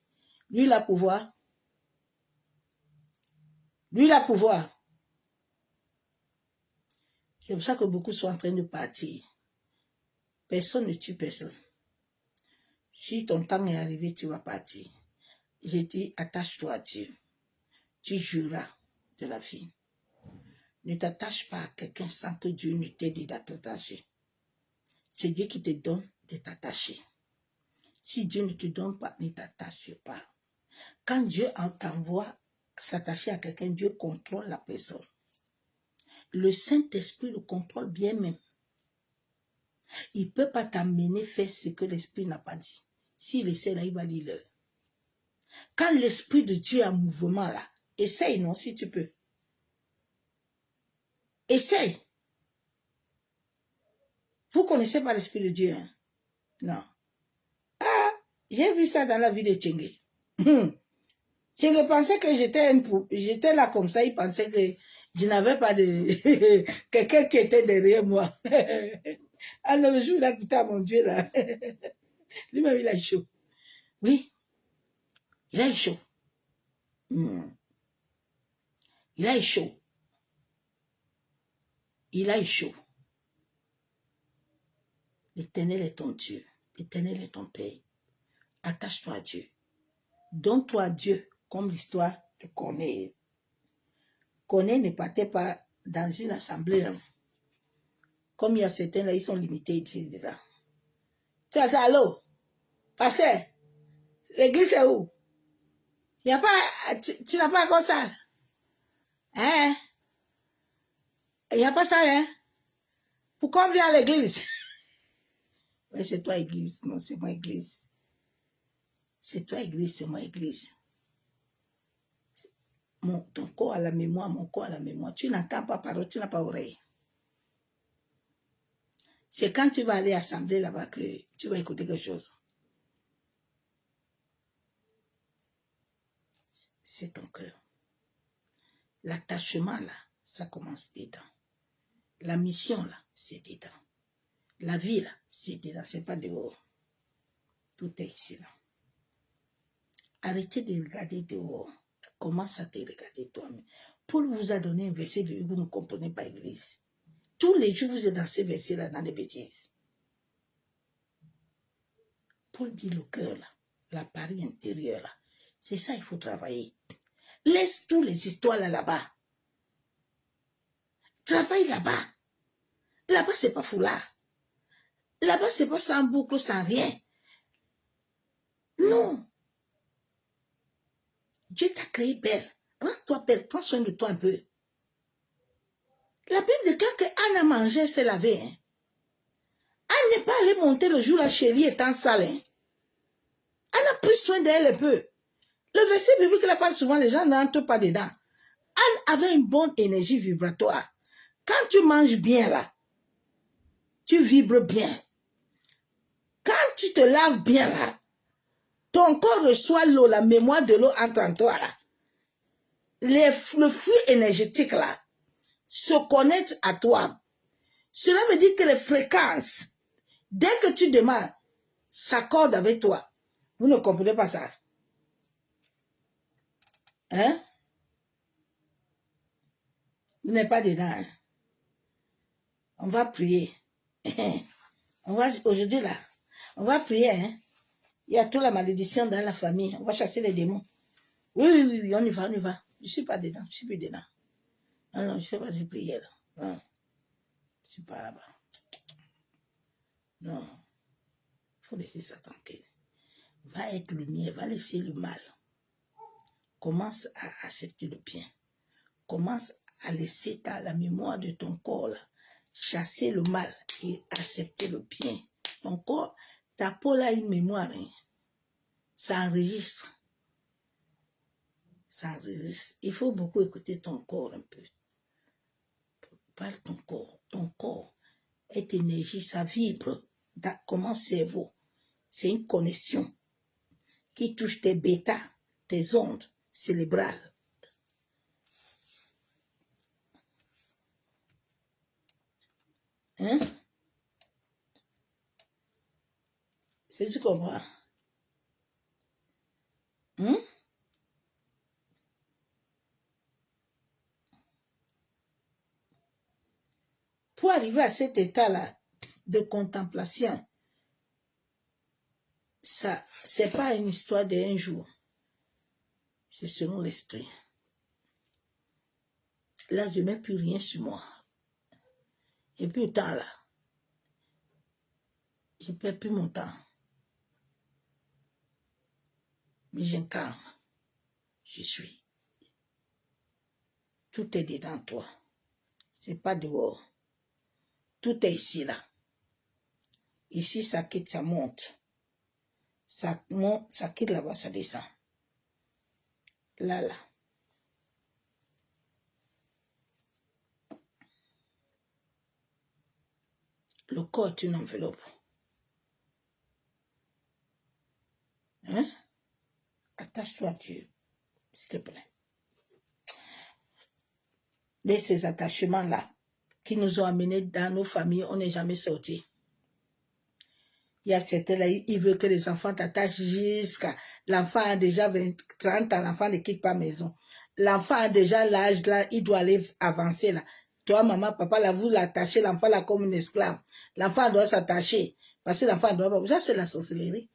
Speaker 1: Lui, il a pouvoir. Lui, il a pouvoir. C'est pour ça que beaucoup sont en train de partir. Personne ne tue personne. Si ton temps est arrivé, tu vas partir. Je dis, attache-toi à Dieu. Tu jureras de la vie. Ne t'attache pas à quelqu'un sans que Dieu ne t'ait dit de t'attacher. C'est Dieu qui te donne de t'attacher. Si Dieu ne te donne pas, ne t'attache pas. Quand Dieu t'envoie s'attacher à quelqu'un, Dieu contrôle la personne. Le Saint-Esprit le contrôle bien même. Il ne peut pas t'amener faire ce que l'Esprit n'a pas dit. S'il essaie là, il va lire l'heure. Quand l'Esprit de Dieu est en mouvement là, essaye, non, si tu peux. Essaye. Vous connaissez pas l'Esprit de Dieu, hein? Non. Ah, j'ai vu ça dans la vie de Tchengue. Je pensais que j'étais là comme ça, il pensait que je n'avais pas de quelqu'un qui était derrière moi. Alors le jour, il a écouté à mon Dieu là. Lui-même, il a eu chaud. Oui, il a eu chaud. Il a eu chaud. Il a eu chaud. L'Éternel est ton Dieu. L'Éternel est ton Père. Attache-toi à Dieu. Donne-toi à Dieu, comme l'histoire de Corneille. Corneille ne partait pas dans une assemblée. Là. Comme il y a certains là, ils sont limités ici dedans. Tu as dit, allô? Pasteur, l'église est où? Il y a pas, tu n'as pas encore ça? Hein? Il n'y a pas ça, hein? Pourquoi on vient à l'église? Oui, c'est toi, église. Non, c'est moi, église. C'est toi, église, c'est moi, église. Ton corps à la mémoire, mon corps à la mémoire. Tu n'entends pas parole, tu n'as pas oreille. C'est quand tu vas aller à l'assemblée là-bas que tu vas écouter quelque chose. C'est ton cœur. L'attachement là, ça commence dedans. La mission là, c'est dedans. La vie là, c'est dedans, c'est pas dehors. Tout est ici là. Arrêtez de regarder dehors. Commence à te regarder toi-même. Paul vous a donné un verset que vous ne comprenez pas, église. Tous les jours, vous êtes dans ces versets-là, dans les bêtises. Paul dit le cœur là, la partie intérieure là. C'est ça, il faut travailler. Laisse toutes les histoires là-bas. Travaille là-bas. Là-bas, c'est pas foulard. Là-bas, c'est pas sans boucle, sans rien. Non. Dieu t'a créé belle. Rends-toi belle, prends soin de toi un peu. La Bible déclare que Anne a mangé, s'est lavée. Hein. Anne n'est pas allée monter le jour où la chérie étant sale. Hein. Anne a pris soin d'elle un peu. Le verset biblique, là, parle souvent, les gens n'entrent pas dedans. Anne avait une bonne énergie vibratoire. Quand tu manges bien, là, tu vibres bien. Quand tu te laves bien, là, ton corps reçoit l'eau, la mémoire de l'eau entre en toi, là. Le flux énergétique, là, se connecte à toi. Cela veut dire que les fréquences, dès que tu démarres, s'accordent avec toi. Vous ne comprenez pas ça? Hein? Vous n'êtes pas dedans. Hein? On va prier. On va, aujourd'hui là, on va prier, hein. Il y a toute la malédiction dans la famille. On va chasser les démons. Oui, on y va, on y va. Je ne suis pas dedans, je ne suis plus dedans. Non, je ne fais pas de prière là. Non, je ne suis pas là-bas. Non, il faut laisser ça tranquille. Va être lumière, va laisser le mal. Commence à accepter le bien. Commence à laisser la mémoire de ton corps là, chasser le mal et accepter le bien. Ton corps, ta peau là a une mémoire. Hein. Ça enregistre. Ça enregistre. Il faut beaucoup écouter ton corps un peu. Parle ton corps. Ton corps est énergie, ça vibre comme un cerveau. C'est une connexion qui touche tes bêta, tes ondes cérébrales. Hein? C'est tu comprends? Hein? Pour arriver à cet état-là de contemplation, ça, c'est pas une histoire d'un jour. C'est selon l'esprit. Là, je ne mets plus rien sur moi. Et puis, le temps là, je ne perds plus mon temps. Mais j'incarne. Je suis. Tout est dedans toi. C'est pas dehors. Tout est ici, là. Ici, ça quitte, ça monte. Ça monte, ça quitte là-bas, ça descend. Là. Le corps est une enveloppe. Hein? Attache-toi à Dieu, s'il te plaît. De ces attachements-là qui nous ont amenés dans nos familles, on n'est jamais sorti. Il y a certains là, il veut que les enfants t'attachent jusqu'à... L'enfant a déjà 30 ans, l'enfant ne quitte pas maison. L'enfant a déjà l'âge là, il doit aller avancer là. Toi, maman, papa, là, vous l'attachez l'enfant là comme une esclave. L'enfant doit s'attacher. Parce que l'enfant doit pas... Ça, c'est la sorcellerie.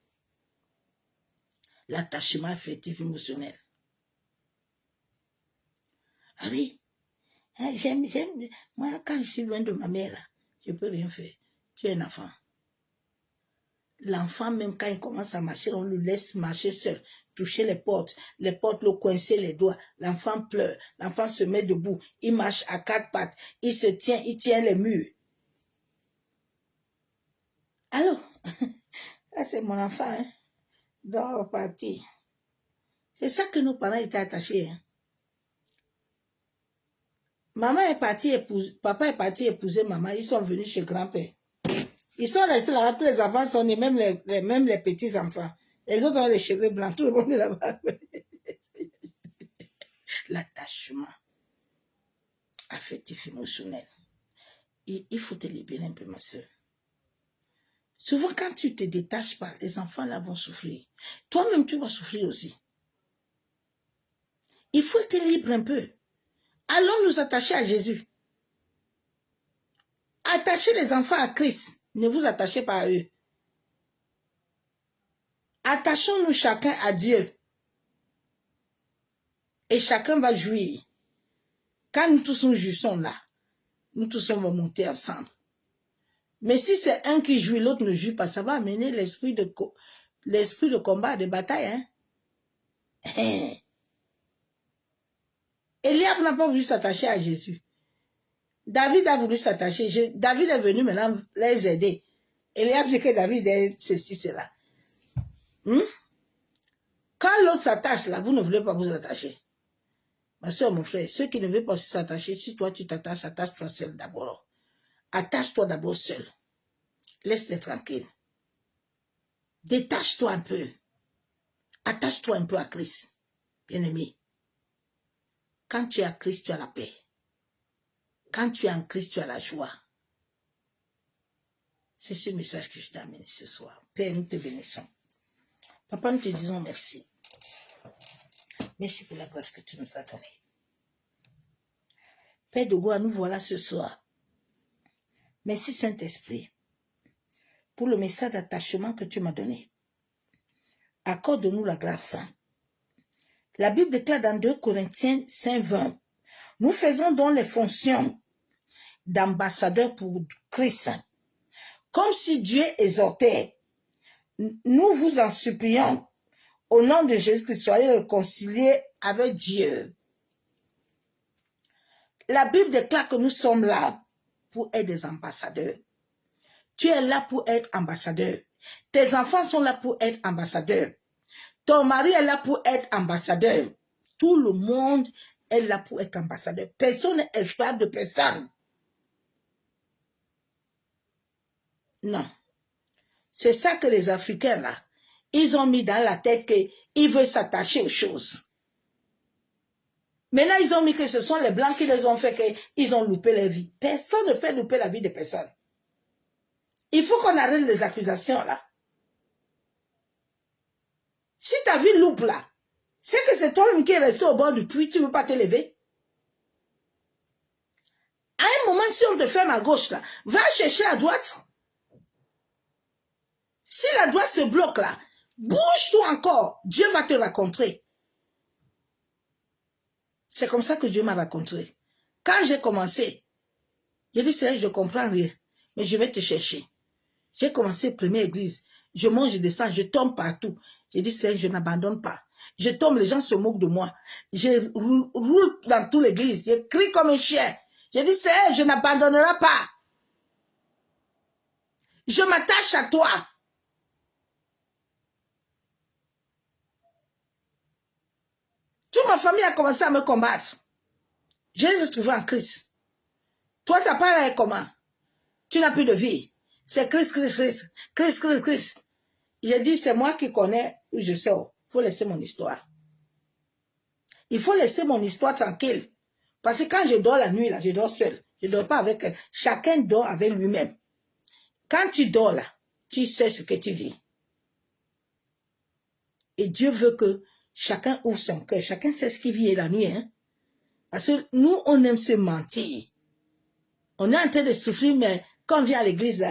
Speaker 1: L'attachement affectif émotionnel. Ah oui. J'aime. Moi, quand je suis loin de ma mère, là, je ne peux rien faire. Tu es un enfant. L'enfant, même quand il commence à marcher, on le laisse marcher seul, toucher les portes le coincer les doigts. L'enfant pleure, l'enfant se met debout, il marche à 4 pattes, il tient les murs. Allô? Là, c'est mon enfant, hein? Dors parti. C'est ça que nos parents étaient attachés, hein? Maman est partie épouser, papa est parti épouser maman, ils sont venus chez grand-père. Ils sont restés là-bas, tous les enfants sont nés, même les petits-enfants. Les autres ont les cheveux blancs, tout le monde est là-bas. L'attachement affectif émotionnel. Il faut te libérer un peu, ma soeur. Souvent, quand tu te détaches pas, les enfants là vont souffrir. Toi-même, tu vas souffrir aussi. Il faut être libre un peu. Allons nous attacher à Jésus. Attachez les enfants à Christ. Ne vous attachez pas à eux. Attachons-nous chacun à Dieu. Et chacun va jouir. Quand nous tous nous jouissons là, nous tous on va monter ensemble. Mais si c'est un qui jouit, l'autre ne joue pas, ça va amener l'esprit de combat, de bataille. Hein? Eliab n'a pas voulu s'attacher à Jésus. David a voulu s'attacher. David est venu maintenant les aider. Eliab dit que David est ceci, cela. Quand l'autre s'attache là, vous ne voulez pas vous attacher. Ma soeur, mon frère, ceux qui ne veulent pas s'attacher, si toi tu t'attaches, attache-toi seul d'abord. Attache-toi d'abord seul. Laisse-les tranquille. Détache-toi un peu. Attache-toi un peu à Christ, bien-aimé. Quand tu es à Christ, tu as la paix. Quand tu es en Christ, tu as la joie. C'est ce message que je t'amène ce soir. Père, nous te bénissons. Papa, nous te disons merci. Merci pour la grâce que tu nous as donnée. Père de gloire, nous voilà ce soir. Merci Saint-Esprit. pour le message d'attachement que tu m'as donné. Accorde-nous la grâce. La Bible déclare dans 2 Corinthiens 5:20, nous faisons donc les fonctions d'ambassadeurs pour Christ, comme si Dieu exhortait. Nous vous en supplions, au nom de Jésus-Christ, soyez réconciliés avec Dieu. La Bible déclare que nous sommes là pour être des ambassadeurs. Tu es là pour être ambassadeur. Tes enfants sont là pour être ambassadeurs. Ton mari est là pour être ambassadeur. Tout le monde est là pour être ambassadeur. Personne n'est esclave de personne. Non. C'est ça que les Africains, là, ils ont mis dans la tête qu'ils veulent s'attacher aux choses. Maintenant, ils ont mis que ce sont les Blancs qui les ont fait qu'ils ont loupé leur vie. Personne ne fait louper la vie de personne. Il faut qu'on arrête les accusations, là. Si ta vie loupe, là, c'est que c'est toi-même qui est resté au bord du puits, tu ne veux pas te lever. À un moment, si on te ferme à gauche, là, va chercher à droite. Si la droite se bloque, là, bouge-toi encore. Dieu va te rencontrer. C'est comme ça que Dieu m'a rencontré. Quand j'ai commencé, j'ai dit, c'est vrai, je ne comprends rien, mais je vais te chercher. J'ai commencé première église. Je monte, je descends, je tombe partout. J'ai dit, c'est vrai, je n'abandonne pas. Je tombe, les gens se moquent de moi. Je roule dans toute l'église. Je crie comme un chien. J'ai dit, c'est vrai, je n'abandonnerai pas. Je m'attache à toi. Toute ma famille a commencé à me combattre. Je les ai trouvés en Christ. Toi, ta part est comment? Tu n'as plus de vie. C'est Christ, Christ, Christ. Christ, Christ, Christ. J'ai dit, c'est moi qui connais où je sors. Il faut laisser mon histoire. Il faut laisser mon histoire tranquille. Parce que quand je dors la nuit, là, je dors seul. Je ne dors pas avec... Chacun dort avec lui-même. Quand tu dors là, tu sais ce que tu vis. Et Dieu veut que chacun ouvre son cœur. Chacun sait ce qu'il vit la nuit. Hein? Parce que nous, on aime se mentir. On est en train de souffrir, mais quand on vient à l'église,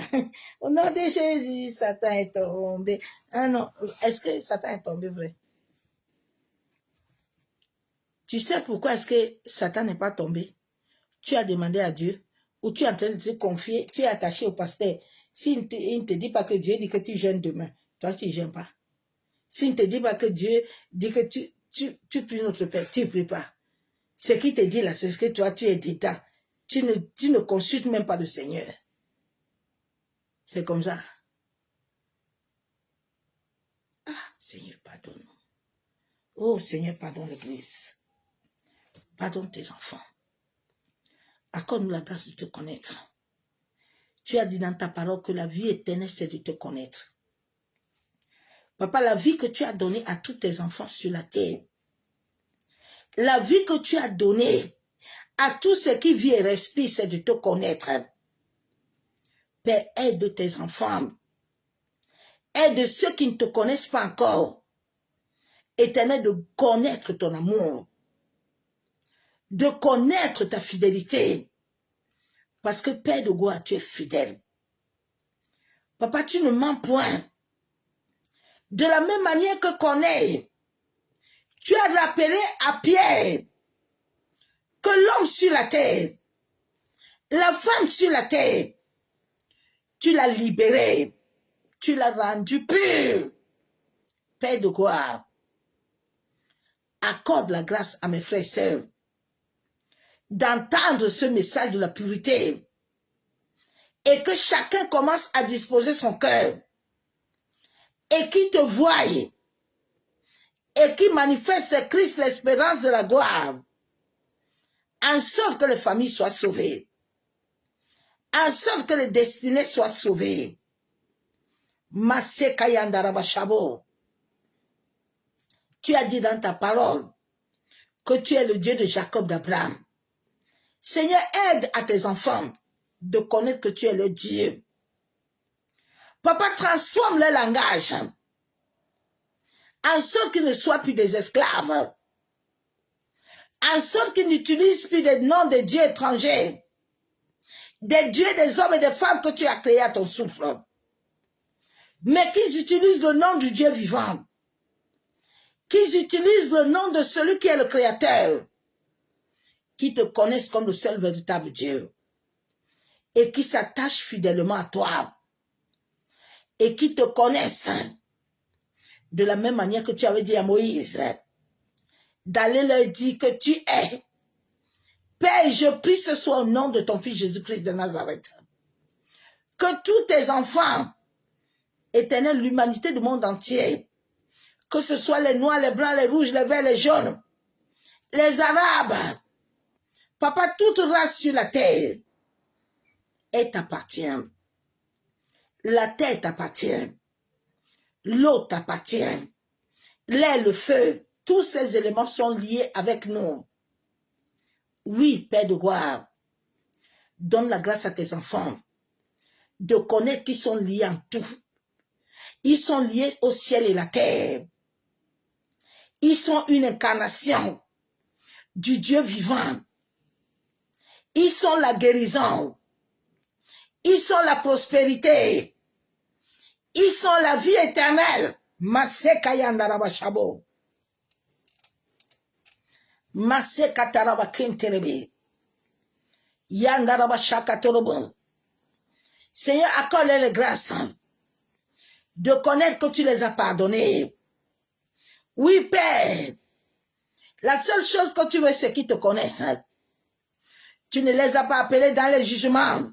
Speaker 1: au nom de Jésus, Satan est tombé. Ah non, est-ce que Satan est tombé vrai? Tu sais pourquoi est-ce que Satan n'est pas tombé? Tu as demandé à Dieu, ou tu es en train de te confier, tu es attaché au pasteur. S'il ne te dit pas que Dieu dit que tu jeûnes demain, toi tu ne jeûnes pas. S'il ne te dit pas que Dieu dit que tu pries notre Père, tu ne pries pas. Ce qu'il te dit là, c'est ce que toi tu es dedans. Tu ne consultes même pas le Seigneur. C'est comme ça. Ah, Seigneur, pardonne. Oh, Seigneur, pardonne l'Église. Pardonne tes enfants. Accorde-nous la grâce de te connaître. Tu as dit dans ta parole que la vie éternelle, c'est de te connaître. Papa, la vie que tu as donnée à tous tes enfants sur la terre, la vie que tu as donnée à tous ceux qui vivent et respirent, c'est de te connaître. Père, aide tes enfants. Aide ceux qui ne te connaissent pas encore. Éternel, de connaître ton amour. De connaître ta fidélité. Parce que Père de gloire, tu es fidèle. Papa, tu ne mens point. De la même manière que Corneille, tu as rappelé à Pierre que l'homme sur la terre, la femme sur la terre, tu l'as libéré, tu l'as rendu pur. Père de gloire, accorde la grâce à mes frères et sœurs d'entendre ce message de la pureté et que chacun commence à disposer son cœur et qui te voie et qui manifeste Christ, l'espérance de la gloire, en sorte que les familles soient sauvées, en sorte que les destinées soient sauvées. Tu as dit dans ta parole que tu es le Dieu de Jacob, d'Abraham. Seigneur, aide à tes enfants de connaître que tu es le Dieu. Papa, transforme leur langage en sorte qu'ils ne soient plus des esclaves, en sorte qu'ils n'utilisent plus des noms de dieux étrangers, des dieux des hommes et des femmes que tu as créés à ton souffle. mais qu'ils utilisent le nom du Dieu vivant, qu'ils utilisent le nom de celui qui est le Créateur, qui te connaissent comme le seul véritable Dieu, et qui s'attachent fidèlement à toi, et qui te connaissent de la même manière que tu avais dit à Moïse, d'aller leur dire que tu es. Père, je prie ce soir au nom de ton Fils Jésus-Christ de Nazareth, que tous tes enfants, éternel, l'humanité du monde entier, que ce soit les noirs, les blancs, les rouges, les verts, les jaunes, les arabes, papa, toute race sur la terre, elle t'appartient. La terre t'appartient. L'eau t'appartient. L'air, le feu, tous ces éléments sont liés avec nous. Oui, Père de gloire, donne la grâce à tes enfants de connaître qu'ils sont liés en tout. Ils sont liés au ciel et la terre. Ils sont une incarnation du Dieu vivant. Ils sont la guérison. Ils sont la prospérité. Ils sont la vie éternelle. Maseka yandaraba shabo. Maseka taraba kinterebe. Yandaraba shakatorobo. Seigneur, accorde-les les grâces de connaître que tu les as pardonnés. Oui, Père. La seule chose que tu veux, c'est qu'ils te connaissent. Tu ne les as pas appelés dans les jugements,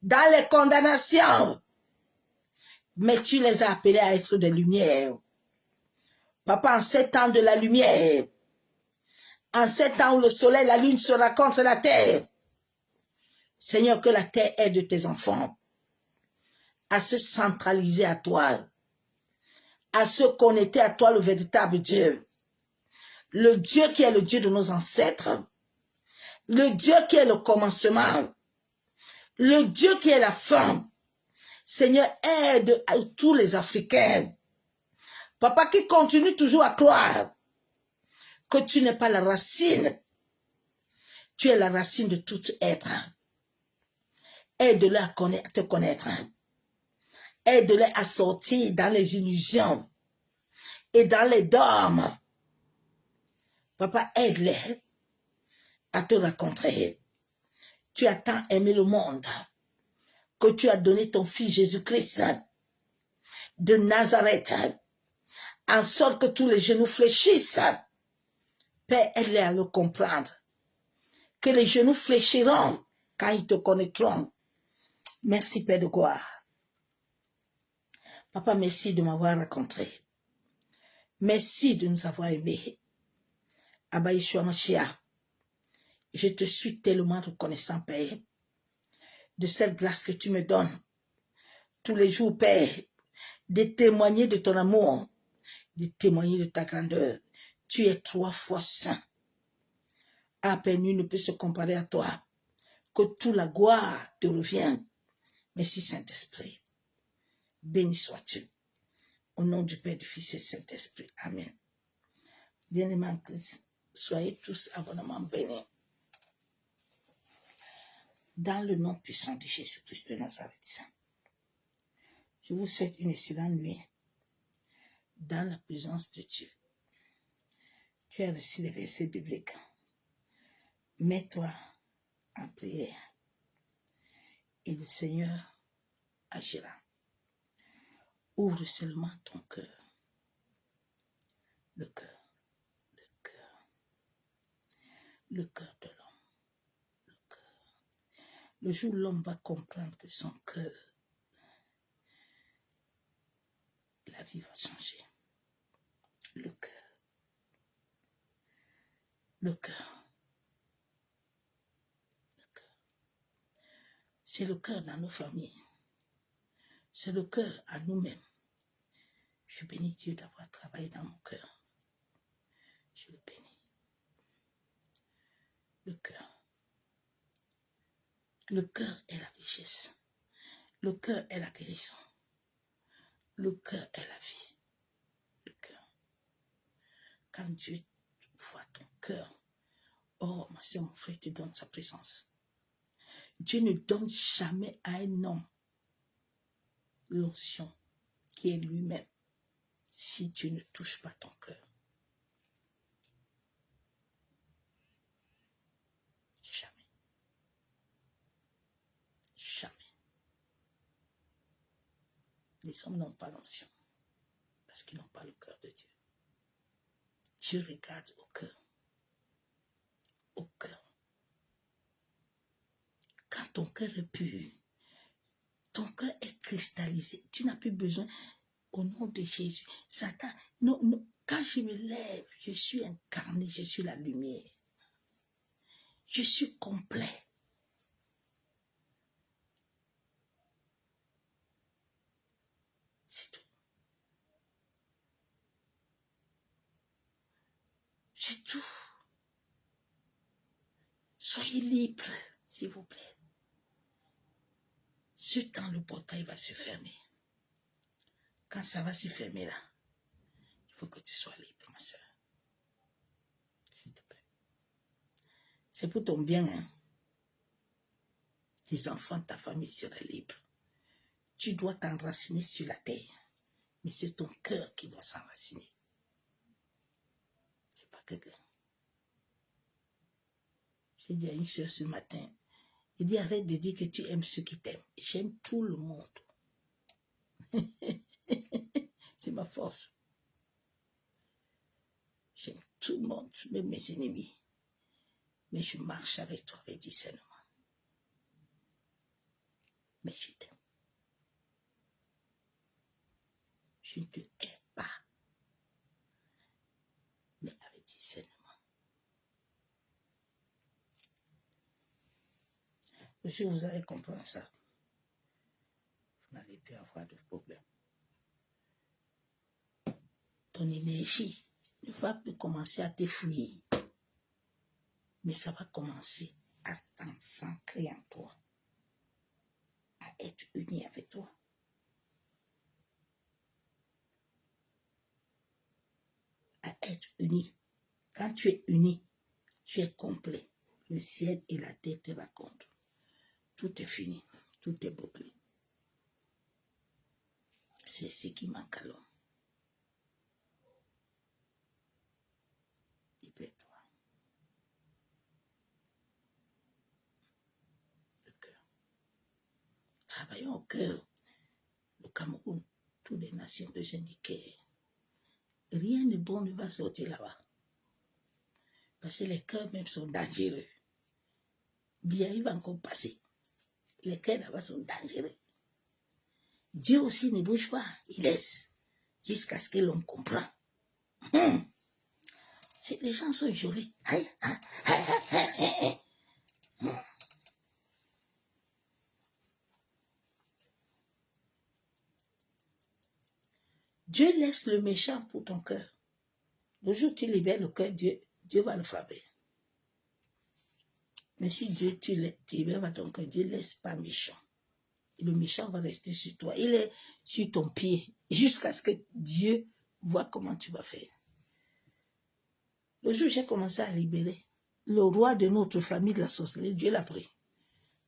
Speaker 1: dans les condamnations, mais tu les as appelés à être des lumières. Papa, en ces temps de la lumière, en ces temps où le soleil et la lune sera contre la terre, Seigneur, que la terre aide tes enfants à se centraliser à toi, à se connecter à toi, le véritable Dieu. Le Dieu qui est le Dieu de nos ancêtres, le Dieu qui est le commencement, le Dieu qui est la fin. Seigneur, aide à tous les Africains. Papa, qui continue toujours à croire que tu n'es pas la racine. Tu es la racine de tout être. Aide-les à te connaître. Aide-les à sortir dans les illusions et dans les dogmes. Papa, aide-les à te rencontrer. Tu as tant aimé le monde que tu as donné ton Fils Jésus-Christ de Nazareth, en sorte que tous les genoux fléchissent. Père, aide-les à le comprendre. Que les genoux fléchiront quand ils te connaîtront. Merci, Père de gloire. Papa, merci de m'avoir rencontré. Merci de nous avoir aimés. Abba Yeshua Mashiach, je te suis tellement reconnaissant, Père, de cette grâce que tu me donnes tous les jours, Père, de témoigner de ton amour, de témoigner de ta grandeur. Tu es 3 fois saint. À peine nul ne peut se comparer à toi. Que toute la gloire te revienne. Merci, Saint-Esprit. Béni sois-tu. Au nom du Père, du Fils et du Saint-Esprit. Amen. Bien-aimés en Christ, soyez tous abondamment bénis. Dans le nom puissant de Jésus-Christ de Nazareth, je vous souhaite une excellente nuit dans la présence de Dieu. Tu as reçu les versets bibliques. Mets-toi en prière et le Seigneur agira. Ouvre seulement ton cœur. Le cœur. Le cœur. Le cœur de l'homme. Le cœur. Le jour où l'homme va comprendre que son cœur, la vie va changer. Le cœur. Le cœur. Le cœur. C'est le cœur dans nos familles. C'est le cœur à nous-mêmes. Je bénis Dieu d'avoir travaillé dans mon cœur. Je le bénis. Le cœur. Le cœur est la richesse. Le cœur est la guérison. Le cœur est la vie. Le cœur. Quand Dieu voit ton cœur, oh, ma soeur, mon frère, te donne sa présence. Dieu ne donne jamais à un homme l'onction qui est lui-même, si tu ne touches pas ton cœur. Jamais. Jamais. Les hommes n'ont pas l'onction parce qu'ils n'ont pas le cœur de Dieu. Dieu regarde au cœur. Au cœur. Quand ton cœur est pur, ton cœur est cristallisé, tu n'as plus besoin, au nom de Jésus. Satan, non, non, quand je me lève, je suis incarné, je suis la lumière. Je suis complet. C'est tout. C'est tout. Soyez libres, s'il vous plaît. Ce temps, le portail va se fermer. Quand ça va se fermer là, il faut que tu sois libre, ma soeur. S'il te plaît. C'est pour ton bien, hein. Tes enfants, ta famille seraient libres. Tu dois t'enraciner sur la terre. Mais c'est ton cœur qui doit s'enraciner. C'est pas quelqu'un. J'ai dit à une soeur ce matin, il dit arrête de dire que tu aimes ceux qui t'aiment. J'aime tout le monde. C'est ma force. J'aime tout le monde, même mes ennemis. Mais je marche avec toi avec discernement. Mais je t'aime. Je ne te hais pas. Mais avec discernement. Le jour où vous allez comprendre ça, vous n'allez plus avoir de problème. Ton énergie ne va plus commencer à t'effouiller. Mais ça va commencer à s'ancrer en toi. À être uni avec toi. À être uni. Quand tu es uni, tu es complet. Le ciel et la terre te racontent. Tout est fini. Tout est bouclé. C'est ce qui manque à l'homme. Libère-toi. Le cœur. Travaillons au cœur. Le Cameroun, toutes les nations de syndiqués. Rien de bon ne va sortir là-bas. Parce que les cœurs même sont dangereux. Bien, il va encore passer. Les cœurs là-bas sont dangereux. Dieu aussi ne bouge pas. Il laisse. Jusqu'à ce que l'homme comprend. Les gens sont jolis. Dieu laisse le méchant pour ton cœur. Le jour où tu libères le cœur, Dieu va le frapper. Mais si Dieu, tu libères pas ton cœur, Dieu ne laisse pas méchant. Et le méchant va rester sur toi. Il est sur ton pied jusqu'à ce que Dieu voit comment tu vas faire. Le jour où j'ai commencé à libérer, le roi de notre famille de la sorcellerie, Dieu l'a pris.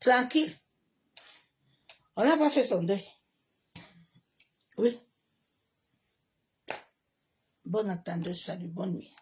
Speaker 1: Tranquille. On n'a pas fait son deuil. Oui. Bonne attente, salut, bonne nuit.